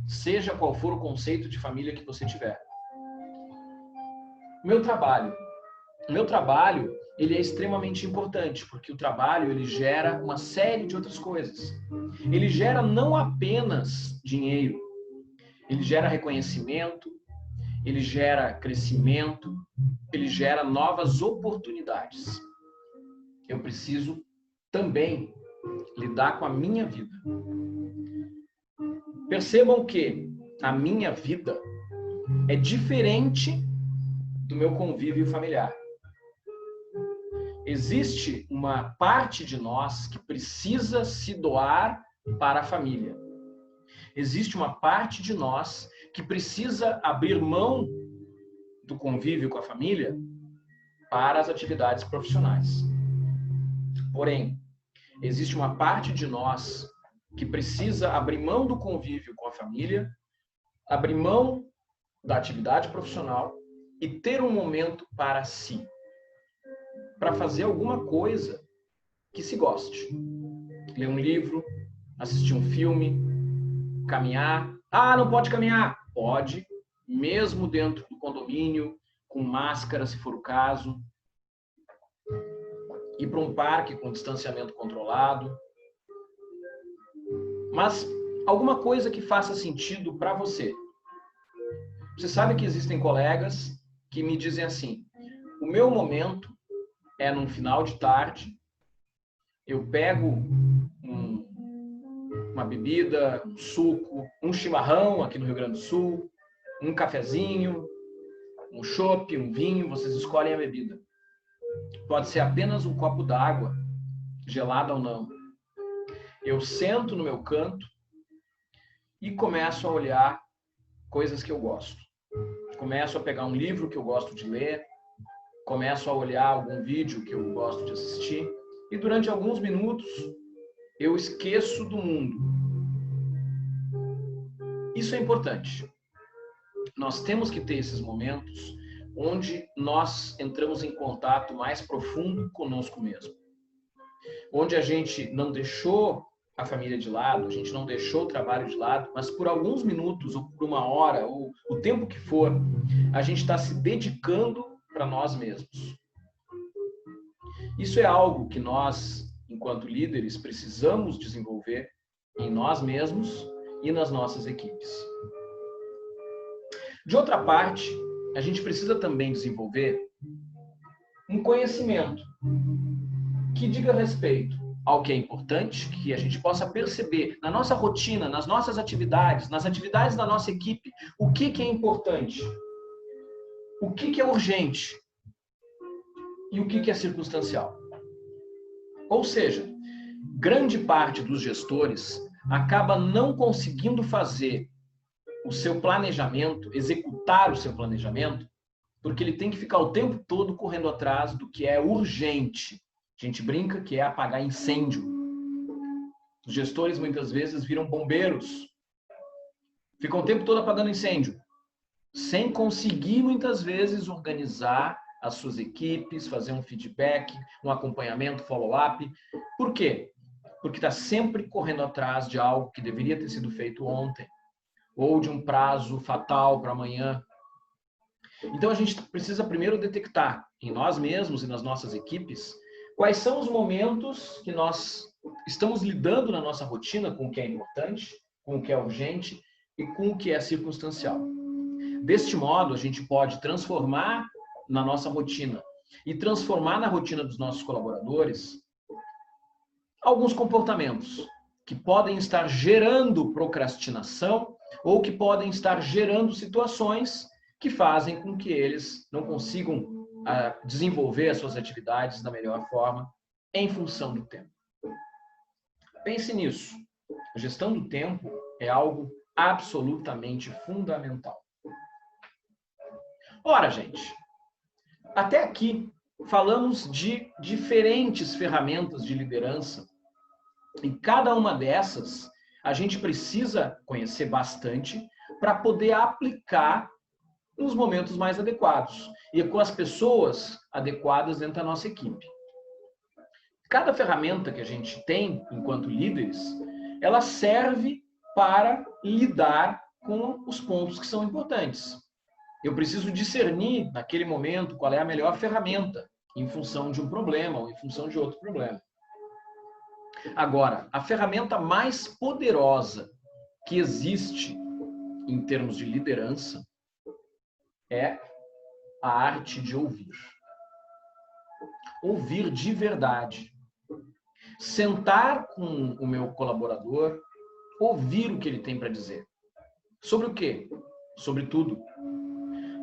seja qual for o conceito de família que você tiver. Meu trabalho, ele é extremamente importante, porque o trabalho ele gera uma série de outras coisas. Ele gera não apenas dinheiro, ele gera reconhecimento, ele gera crescimento, ele gera novas oportunidades. Eu preciso também lidar com a minha vida. Percebam que a minha vida é diferente do meu convívio familiar. Existe uma parte de nós que precisa se doar para a família. Existe uma parte de nós que precisa abrir mão do convívio com a família para as atividades profissionais. Porém, existe uma parte de nós que precisa abrir mão do convívio com a família, abrir mão da atividade profissional e ter um momento para si, para fazer alguma coisa que se goste. Ler um livro, assistir um filme, caminhar. Ah, não pode caminhar? Pode, mesmo dentro do condomínio, com máscara, se for o caso. Ir para um parque com distanciamento controlado. Mas alguma coisa que faça sentido para você. Você sabe que existem colegas que me dizem assim, o meu momento é num final de tarde, eu pego uma bebida, um suco, um chimarrão aqui no Rio Grande do Sul, um cafezinho, um chopp, um vinho, vocês escolhem a bebida. Pode ser apenas um copo d'água, gelada ou não. Eu sento no meu canto e começo a olhar coisas que eu gosto. Começo a pegar um livro que eu gosto de ler, começo a olhar algum vídeo que eu gosto de assistir e durante alguns minutos eu esqueço do mundo. Isso é importante. Nós temos que ter esses momentos onde nós entramos em contato mais profundo conosco mesmo. Onde a gente não deixou a família de lado, a gente não deixou o trabalho de lado, mas por alguns minutos, ou por uma hora, ou o tempo que for, a gente está se dedicando para nós mesmos. Isso é algo que nós, enquanto líderes, precisamos desenvolver em nós mesmos e nas nossas equipes. De outra parte, a gente precisa também desenvolver um conhecimento que diga respeito ao que é importante, que a gente possa perceber na nossa rotina, nas nossas atividades, nas atividades da nossa equipe, o que é importante, o que é urgente e o que é circunstancial. Ou seja, grande parte dos gestores acaba não conseguindo fazer o seu planejamento, executar o seu planejamento, porque ele tem que ficar o tempo todo correndo atrás do que é urgente. A gente brinca que é apagar incêndio. Os gestores muitas vezes viram bombeiros, ficam o tempo todo apagando incêndio, sem conseguir muitas vezes organizar as suas equipes, fazer um feedback, um acompanhamento, follow-up. Por quê? Porque está sempre correndo atrás de algo que deveria ter sido feito ontem, ou de um prazo fatal para amanhã. Então a gente precisa primeiro detectar em nós mesmos e nas nossas equipes quais são os momentos que nós estamos lidando na nossa rotina com o que é importante, com o que é urgente e com o que é circunstancial. Deste modo, a gente pode transformar na nossa rotina e transformar na rotina dos nossos colaboradores alguns comportamentos que podem estar gerando procrastinação ou que podem estar gerando situações que fazem com que eles não consigam desenvolver as suas atividades da melhor forma em função do tempo. Pense nisso. A gestão do tempo é algo absolutamente fundamental. Ora, gente, até aqui falamos de diferentes ferramentas de liderança e cada uma dessas a gente precisa conhecer bastante para poder aplicar nos momentos mais adequados e com as pessoas adequadas dentro da nossa equipe. Cada ferramenta que a gente tem enquanto líderes, ela serve para lidar com os pontos que são importantes. Eu preciso discernir naquele momento qual é a melhor ferramenta em função de um problema ou em função de outro problema. Agora, a ferramenta mais poderosa que existe em termos de liderança é a arte de ouvir. Ouvir de verdade. Sentar com o meu colaborador, ouvir o que ele tem para dizer. Sobre o quê? Sobre tudo.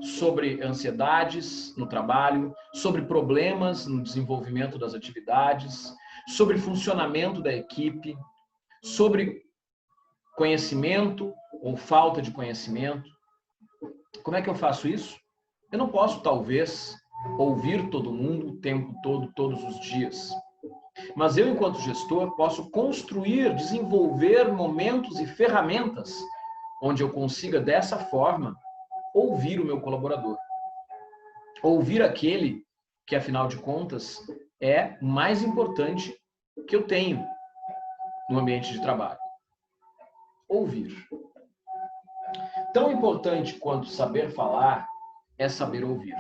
Sobre ansiedades no trabalho, sobre problemas no desenvolvimento das atividades, sobre funcionamento da equipe, sobre conhecimento ou falta de conhecimento. Como é que eu faço isso? Eu não posso, talvez, ouvir todo mundo o tempo todo, todos os dias. Mas eu, enquanto gestor, posso construir, desenvolver momentos e ferramentas onde eu consiga, dessa forma, ouvir o meu colaborador. Ouvir aquele que, afinal de contas, é mais importante que eu tenho no ambiente de trabalho. Ouvir. Tão importante quanto saber falar é saber ouvir.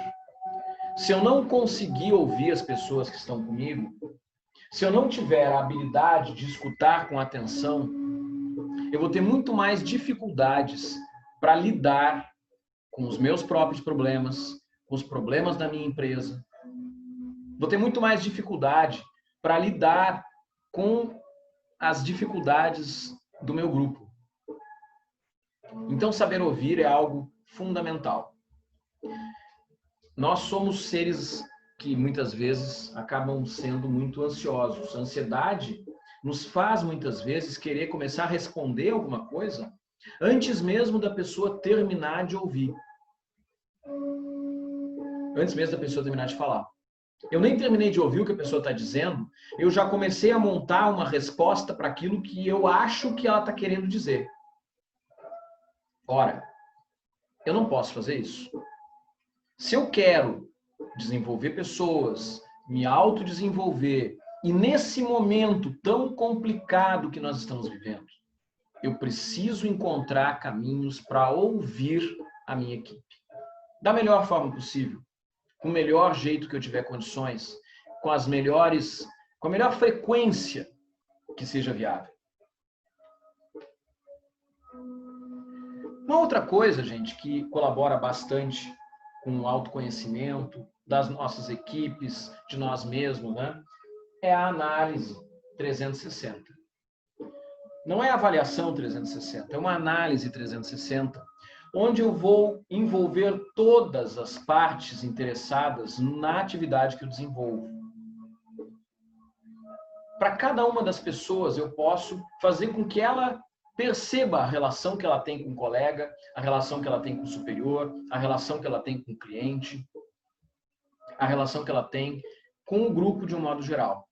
Se eu não conseguir ouvir as pessoas que estão comigo, se eu não tiver a habilidade de escutar com atenção, eu vou ter muito mais dificuldades para lidar com os meus próprios problemas, com os problemas da minha empresa. Vou ter muito mais dificuldade para lidar com as dificuldades do meu grupo. Então, saber ouvir é algo fundamental. Nós somos seres que muitas vezes acabam sendo muito ansiosos. A ansiedade nos faz muitas vezes querer começar a responder alguma coisa antes mesmo da pessoa terminar de ouvir. Antes mesmo da pessoa terminar de falar. Eu nem terminei de ouvir o que a pessoa está dizendo, eu já comecei a montar uma resposta para aquilo que eu acho que ela está querendo dizer. Ora, eu não posso fazer isso. Se eu quero desenvolver pessoas, me autodesenvolver E nesse momento tão complicado que nós estamos vivendo, eu preciso encontrar caminhos para ouvir a minha equipe. Da melhor forma possível, com o melhor jeito que eu tiver condições, com a melhor frequência que seja viável. Uma outra coisa, gente, que colabora bastante com o autoconhecimento das nossas equipes, de nós mesmos, né? É a análise 360. Não é a avaliação 360, é uma análise 360, onde eu vou envolver todas as partes interessadas na atividade que eu desenvolvo. Para cada uma das pessoas, eu posso fazer com que ela perceba a relação que ela tem com o colega, a relação que ela tem com o superior, a relação que ela tem com o cliente, a relação que ela tem com o grupo de um modo geral.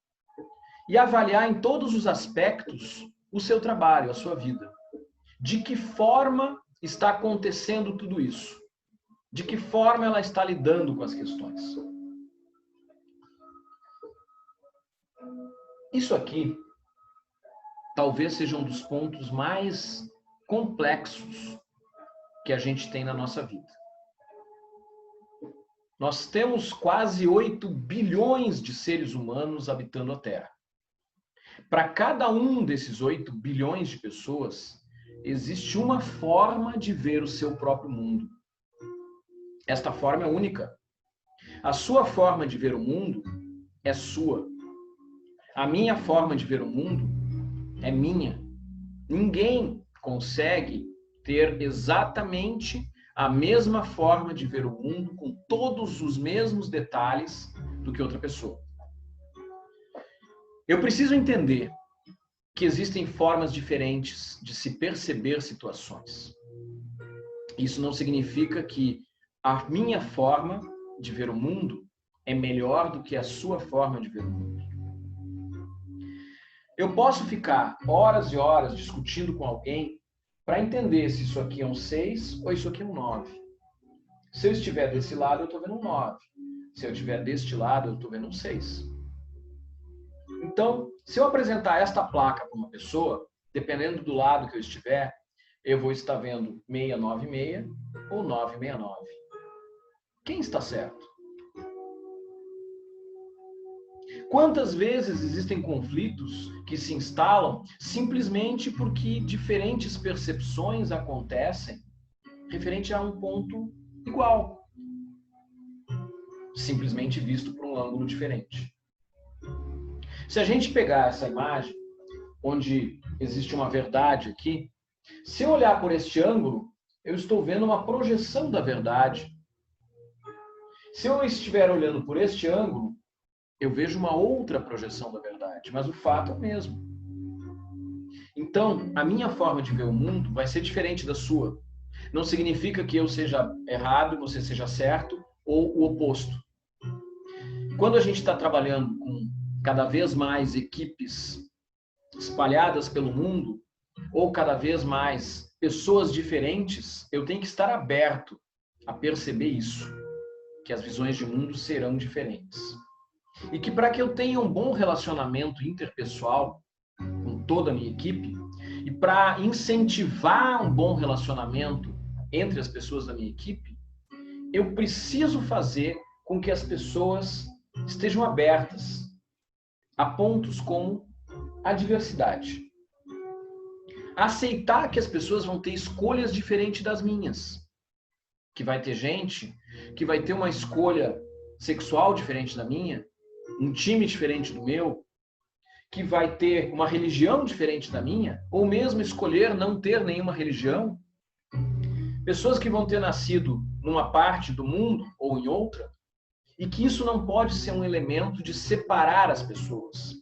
E avaliar em todos os aspectos o seu trabalho, a sua vida. De que forma está acontecendo tudo isso? De que forma ela está lidando com as questões? Isso aqui talvez seja um dos pontos mais complexos que a gente tem na nossa vida. Nós temos quase 8 bilhões de seres humanos habitando a Terra. Para cada um desses 8 bilhões de pessoas, existe uma forma de ver o seu próprio mundo. Esta forma é única. A sua forma de ver o mundo é sua. A minha forma de ver o mundo é minha. Ninguém consegue ter exatamente a mesma forma de ver o mundo com todos os mesmos detalhes do que outra pessoa. Eu preciso entender que existem formas diferentes de se perceber situações. Isso não significa que a minha forma de ver o mundo é melhor do que a sua forma de ver o mundo. Eu posso ficar horas e horas discutindo com alguém para entender se isso aqui é um 6 ou isso aqui é um 9. Se eu estiver desse lado, eu estou vendo um 9. Se eu estiver deste lado, eu estou vendo um 6. Então, se eu apresentar esta placa para uma pessoa, dependendo do lado que eu estiver, eu vou estar vendo 696 ou 969. Quem está certo? Quantas vezes existem conflitos que se instalam simplesmente porque diferentes percepções acontecem referente a um ponto igual, simplesmente visto por um ângulo diferente. Se a gente pegar essa imagem, onde existe uma verdade aqui, se eu olhar por este ângulo, eu estou vendo uma projeção da verdade. Se eu estiver olhando por este ângulo, eu vejo uma outra projeção da verdade, mas o fato é o mesmo. Então, a minha forma de ver o mundo vai ser diferente da sua. Não significa que eu seja errado, você seja certo, ou o oposto. Quando a gente está trabalhando com cada vez mais equipes espalhadas pelo mundo, ou cada vez mais pessoas diferentes, eu tenho que estar aberto a perceber isso, que as visões de mundo serão diferentes. E que para que eu tenha um bom relacionamento interpessoal com toda a minha equipe, e para incentivar um bom relacionamento entre as pessoas da minha equipe, eu preciso fazer com que as pessoas estejam abertas a pontos como a diversidade. Aceitar que as pessoas vão ter escolhas diferentes das minhas. Que vai ter gente que vai ter uma escolha sexual diferente da minha, um time diferente do meu, que vai ter uma religião diferente da minha, ou mesmo escolher não ter nenhuma religião. Pessoas que vão ter nascido numa parte do mundo ou em outra, e que isso não pode ser um elemento de separar as pessoas.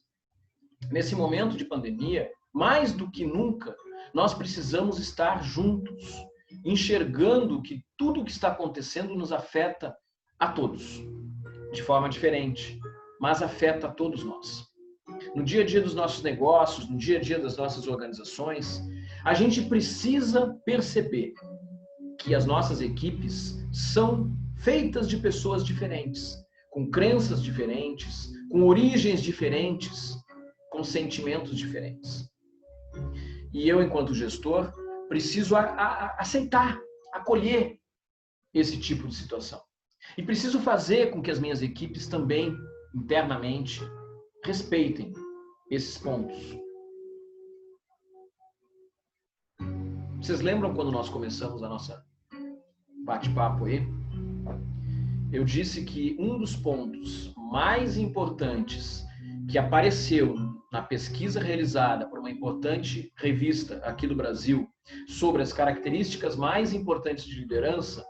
Nesse momento de pandemia, mais do que nunca, nós precisamos estar juntos, enxergando que tudo o que está acontecendo nos afeta a todos, de forma diferente, mas afeta a todos nós. No dia a dia dos nossos negócios, no dia a dia das nossas organizações, a gente precisa perceber que as nossas equipes são feitas de pessoas diferentes, com crenças diferentes, com com origens diferentes, com sentimentos diferentes. E eu, enquanto gestor, preciso aceitar, acolher esse tipo de situação. E preciso fazer com que as minhas equipes também, internamente, respeitem esses pontos. Vocês lembram quando nós começamos a nossa bate-papo aí? Eu disse que um dos pontos mais importantes que apareceu na pesquisa realizada por uma importante revista aqui do Brasil sobre as características mais importantes de liderança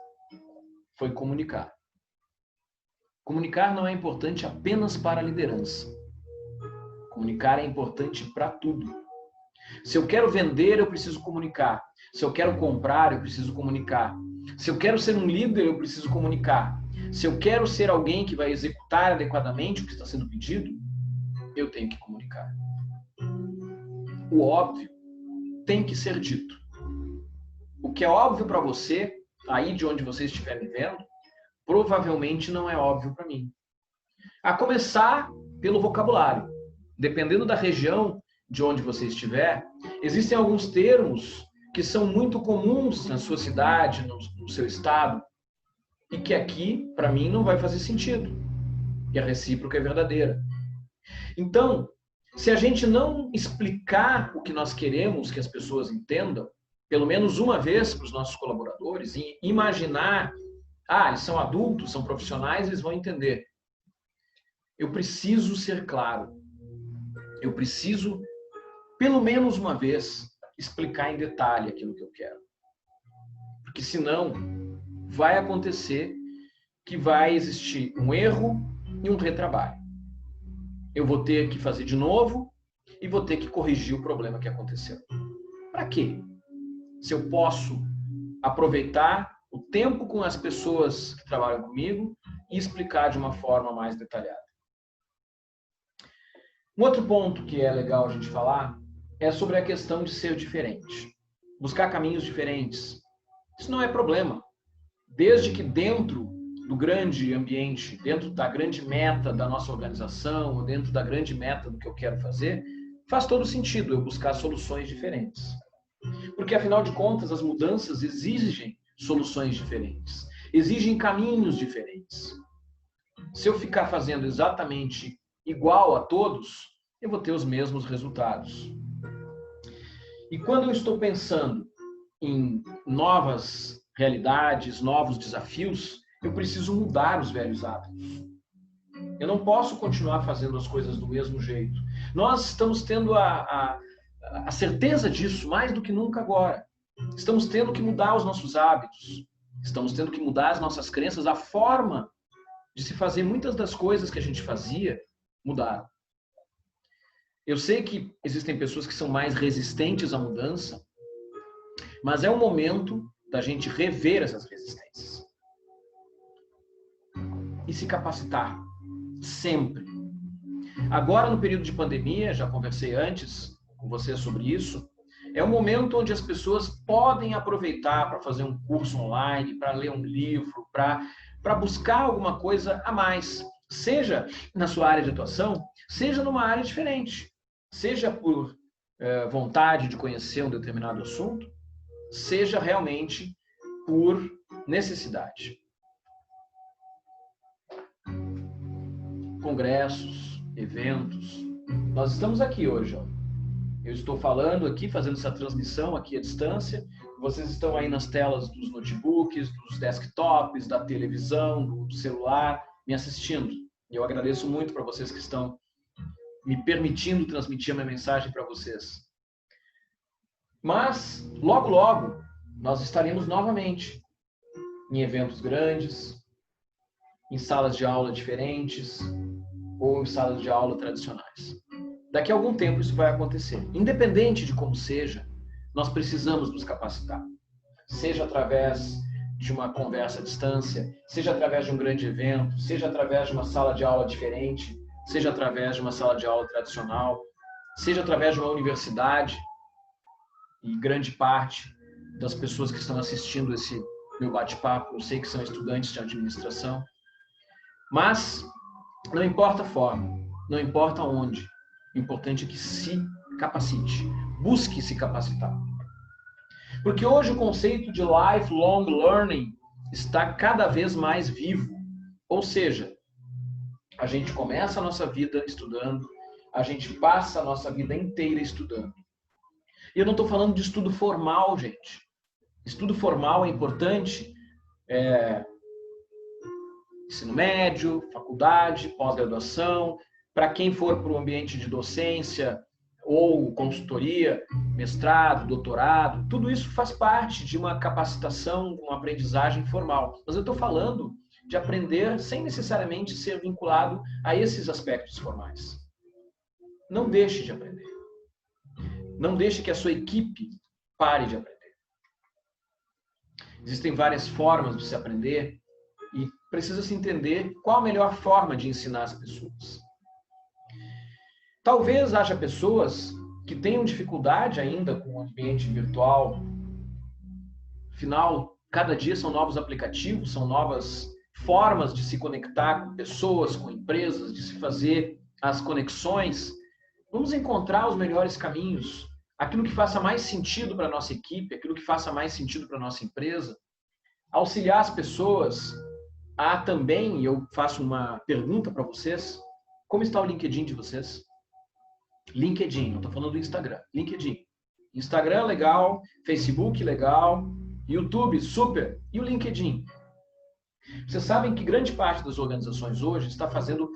foi comunicar. Comunicar não é importante apenas para a liderança. Comunicar é importante para tudo. Se eu quero vender, eu preciso comunicar. Se eu quero comprar, eu preciso comunicar. Se eu quero ser um líder, eu preciso comunicar. Se eu quero ser alguém que vai executar adequadamente o que está sendo pedido, eu tenho que comunicar. O óbvio tem que ser dito. O que é óbvio para você, aí de onde você estiver me vendo, provavelmente não é óbvio para mim. A começar pelo vocabulário. Dependendo da região de onde você estiver, existem alguns termos que são muito comuns na sua cidade, no seu estado, e que aqui, para mim, não vai fazer sentido. E a recíproca é verdadeira. Então, se a gente não explicar o que nós queremos que as pessoas entendam, pelo menos uma vez para os nossos colaboradores, e imaginar, eles são adultos, são profissionais, eles vão entender. Eu preciso ser claro. Eu preciso, pelo menos uma vez, explicar em detalhe aquilo que eu quero. Porque senão vai acontecer que vai existir um erro e um retrabalho. Eu vou ter que fazer de novo e vou ter que corrigir o problema que aconteceu. Para quê? Se eu posso aproveitar o tempo com as pessoas que trabalham comigo e explicar de uma forma mais detalhada. Um outro ponto que é legal a gente falar é sobre a questão de ser diferente. Buscar caminhos diferentes. Isso não é problema. Desde que dentro do grande ambiente, dentro da grande meta da nossa organização, ou dentro da grande meta do que eu quero fazer, faz todo sentido eu buscar soluções diferentes. Porque, afinal de contas, as mudanças exigem soluções diferentes, exigem caminhos diferentes. Se eu ficar fazendo exatamente igual a todos, eu vou ter os mesmos resultados. E quando eu estou pensando em novas realidades, novos desafios, eu preciso mudar os velhos hábitos. Eu não posso continuar fazendo as coisas do mesmo jeito. Nós estamos tendo a certeza disso mais do que nunca agora. Estamos tendo que mudar os nossos hábitos. Estamos tendo que mudar as nossas crenças. A forma de se fazer muitas das coisas que a gente fazia mudaram. Eu sei que existem pessoas que são mais resistentes à mudança, mas é o momento da gente rever essas resistências. E se capacitar. Sempre. Agora, no período de pandemia, já conversei antes com você sobre isso, é o momento onde as pessoas podem aproveitar para fazer um curso online, para ler um livro, para buscar alguma coisa a mais. Seja na sua área de atuação, seja numa área diferente. Seja por vontade de conhecer um determinado assunto, seja realmente por necessidade. Congressos, eventos. Nós estamos aqui hoje. Eu estou falando aqui, fazendo essa transmissão aqui à distância. Vocês estão aí nas telas dos notebooks, dos desktops, da televisão, do celular, me assistindo. E eu agradeço muito para vocês que estão me permitindo transmitir a minha mensagem para vocês. Mas, logo, logo, nós estaremos novamente em eventos grandes, em salas de aula diferentes ou em salas de aula tradicionais. Daqui a algum tempo isso vai acontecer. Independente de como seja, nós precisamos nos capacitar. Seja através de uma conversa à distância, seja através de um grande evento, seja através de uma sala de aula diferente, seja através de uma sala de aula tradicional, seja através de uma universidade, e grande parte das pessoas que estão assistindo esse meu bate-papo, eu sei que são estudantes de administração, mas não importa a forma, não importa onde. O importante é que se capacite, busque se capacitar. Porque hoje o conceito de lifelong learning está cada vez mais vivo. Ou seja, a gente começa a nossa vida estudando, a gente passa a nossa vida inteira estudando. E eu não estou falando de estudo formal, gente. Estudo formal é importante, ensino médio, faculdade, pós-graduação, para quem for para o ambiente de docência ou consultoria, mestrado, doutorado, tudo isso faz parte de uma capacitação, uma aprendizagem formal. Mas eu estou falando de aprender sem necessariamente ser vinculado a esses aspectos formais. Não deixe de aprender. Não deixe que a sua equipe pare de aprender. Existem várias formas de se aprender e precisa se entender qual a melhor forma de ensinar as pessoas. Talvez haja pessoas que tenham dificuldade ainda com o ambiente virtual. Afinal, cada dia são novos aplicativos, são novas formas de se conectar com pessoas, com empresas, de se fazer as conexões. Vamos encontrar os melhores caminhos, aquilo que faça mais sentido para a nossa equipe, aquilo que faça mais sentido para a nossa empresa. Auxiliar as pessoas a também, eu faço uma pergunta para vocês, como está o LinkedIn de vocês? LinkedIn, não estou falando do Instagram, LinkedIn. Instagram legal, Facebook legal, YouTube super, e o LinkedIn? Vocês sabem que grande parte das organizações hoje está fazendo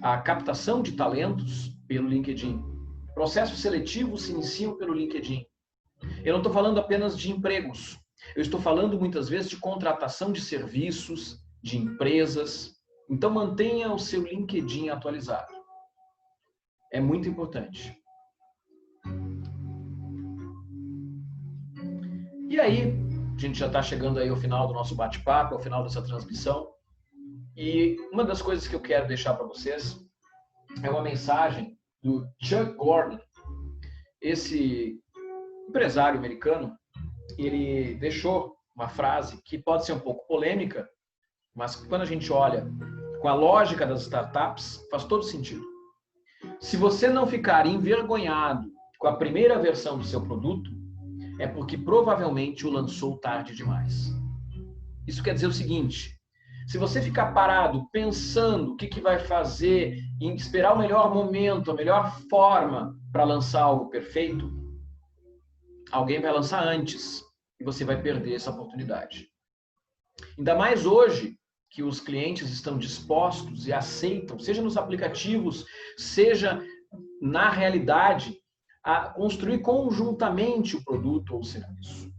a captação de talentos pelo LinkedIn. Processos seletivos se iniciam pelo LinkedIn. Eu não estou falando apenas de empregos. Eu estou falando muitas vezes de contratação de serviços, de empresas. Então mantenha o seu LinkedIn atualizado. É muito importante. E aí, a gente já está chegando aí ao final do nosso bate-papo, ao final dessa transmissão. E uma das coisas que eu quero deixar para vocês é uma mensagem do Chuck Gordon. Esse empresário americano, ele deixou uma frase que pode ser um pouco polêmica, mas quando a gente olha com a lógica das startups, faz todo sentido. Se você não ficar envergonhado com a primeira versão do seu produto, é porque provavelmente o lançou tarde demais. Isso quer dizer o seguinte: se você ficar parado pensando o que vai fazer, em esperar o melhor momento, a melhor forma para lançar algo perfeito, alguém vai lançar antes e você vai perder essa oportunidade. Ainda mais hoje que os clientes estão dispostos e aceitam, seja nos aplicativos, seja na realidade, a construir conjuntamente o produto ou o serviço.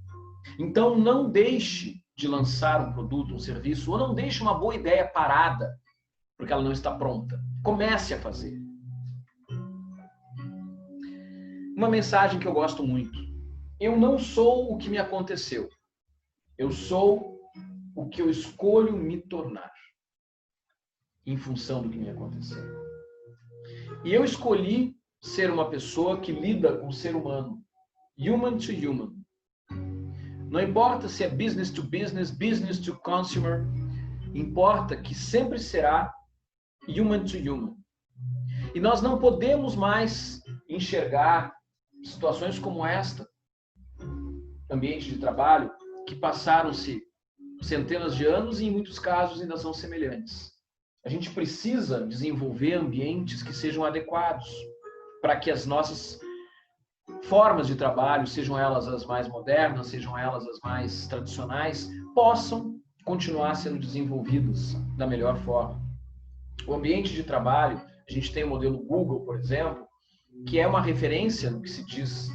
Então, não deixe de lançar um produto ou um serviço, ou não deixe uma boa ideia parada, porque ela não está pronta. Comece a fazer. Uma mensagem que eu gosto muito. Eu não sou o que me aconteceu. Eu sou o que eu escolho me tornar em função do que me aconteceu. E eu escolhi ser uma pessoa que lida com o ser humano, human to human. Não importa se é business to business, business to consumer, importa que sempre será human to human. E nós não podemos mais enxergar situações como esta, ambiente de trabalho, que passaram-se centenas de anos e em muitos casos ainda são semelhantes. A gente precisa desenvolver ambientes que sejam adequados para que as nossas formas de trabalho, sejam elas as mais modernas, sejam elas as mais tradicionais, possam continuar sendo desenvolvidas da melhor forma. O ambiente de trabalho, a gente tem o modelo Google, por exemplo, que é uma referência no que se diz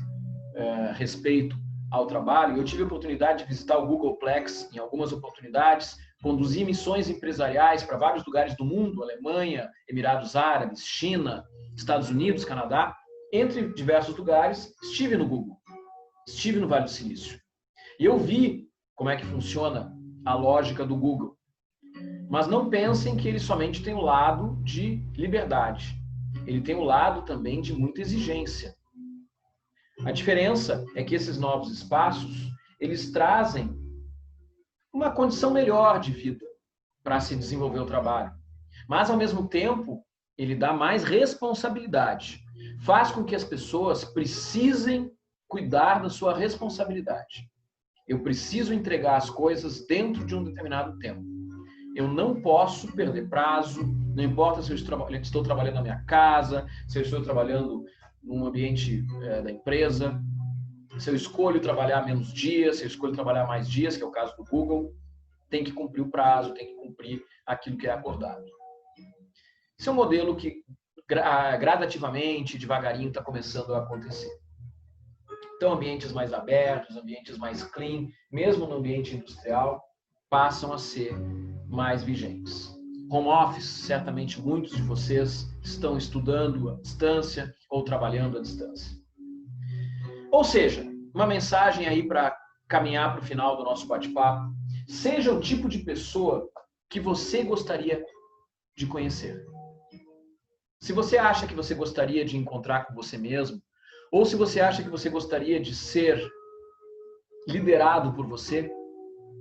respeito ao trabalho. Eu tive a oportunidade de visitar o Googleplex em algumas oportunidades, conduzir missões empresariais para vários lugares do mundo, Alemanha, Emirados Árabes, China, Estados Unidos, Canadá, entre diversos lugares. Estive no Google, estive no Vale do Silício. E eu vi como é que funciona a lógica do Google. Mas não pensem que ele somente tem o lado de liberdade. Ele tem o lado também de muita exigência. A diferença é que esses novos espaços, eles trazem uma condição melhor de vida para se desenvolver o trabalho. Mas, ao mesmo tempo, ele dá mais responsabilidade. Faz com que as pessoas precisem cuidar da sua responsabilidade. Eu preciso entregar as coisas dentro de um determinado tempo. Eu não posso perder prazo, não importa se eu estou trabalhando na minha casa, se eu estou trabalhando no ambiente da empresa, se eu escolho trabalhar menos dias, se eu escolho trabalhar mais dias, que é o caso do Google, tem que cumprir o prazo, tem que cumprir aquilo que é acordado. Esse é um modelo que gradativamente, devagarinho, está começando a acontecer. Então, ambientes mais abertos, ambientes mais clean, mesmo no ambiente industrial, passam a ser mais vigentes. Home office, certamente muitos de vocês estão estudando à distância ou trabalhando à distância. Ou seja, uma mensagem aí para caminhar para o final do nosso bate-papo. Seja o tipo de pessoa que você gostaria de conhecer. Se você acha que você gostaria de encontrar com você mesmo, ou se você acha que você gostaria de ser liderado por você,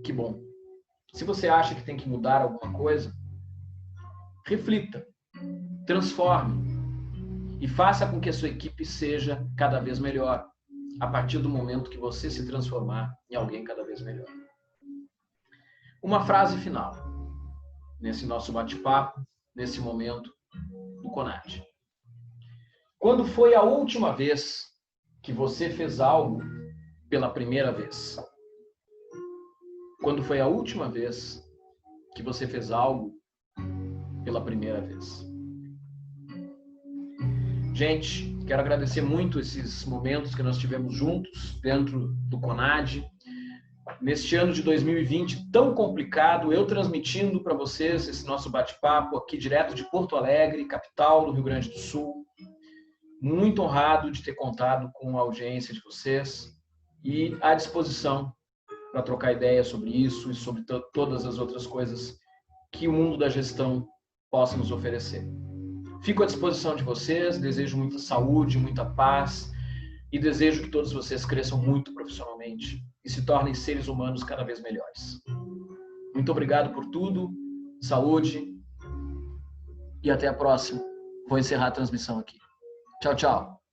que bom. Se você acha que tem que mudar alguma coisa, reflita, transforme e faça com que a sua equipe seja cada vez melhor, a partir do momento que você se transformar em alguém cada vez melhor. Uma frase final, nesse nosso bate-papo, nesse momento do CONAD. Quando foi a última vez que você fez algo pela primeira vez? Quando foi a última vez que você fez algo pela primeira vez? Gente, quero agradecer muito esses momentos que nós tivemos juntos dentro do CONAD. Neste ano de 2020 tão complicado, eu transmitindo para vocês esse nosso bate-papo aqui direto de Porto Alegre, capital do Rio Grande do Sul. Muito honrado de ter contado com a audiência de vocês e à disposição para trocar ideias sobre isso e sobre todas as outras coisas que o mundo da gestão possa nos oferecer. Fico à disposição de vocês, desejo muita saúde, muita paz e desejo que todos vocês cresçam muito profissionalmente e se tornem seres humanos cada vez melhores. Muito obrigado por tudo, saúde e até a próxima. Vou encerrar a transmissão aqui. Tchau, tchau.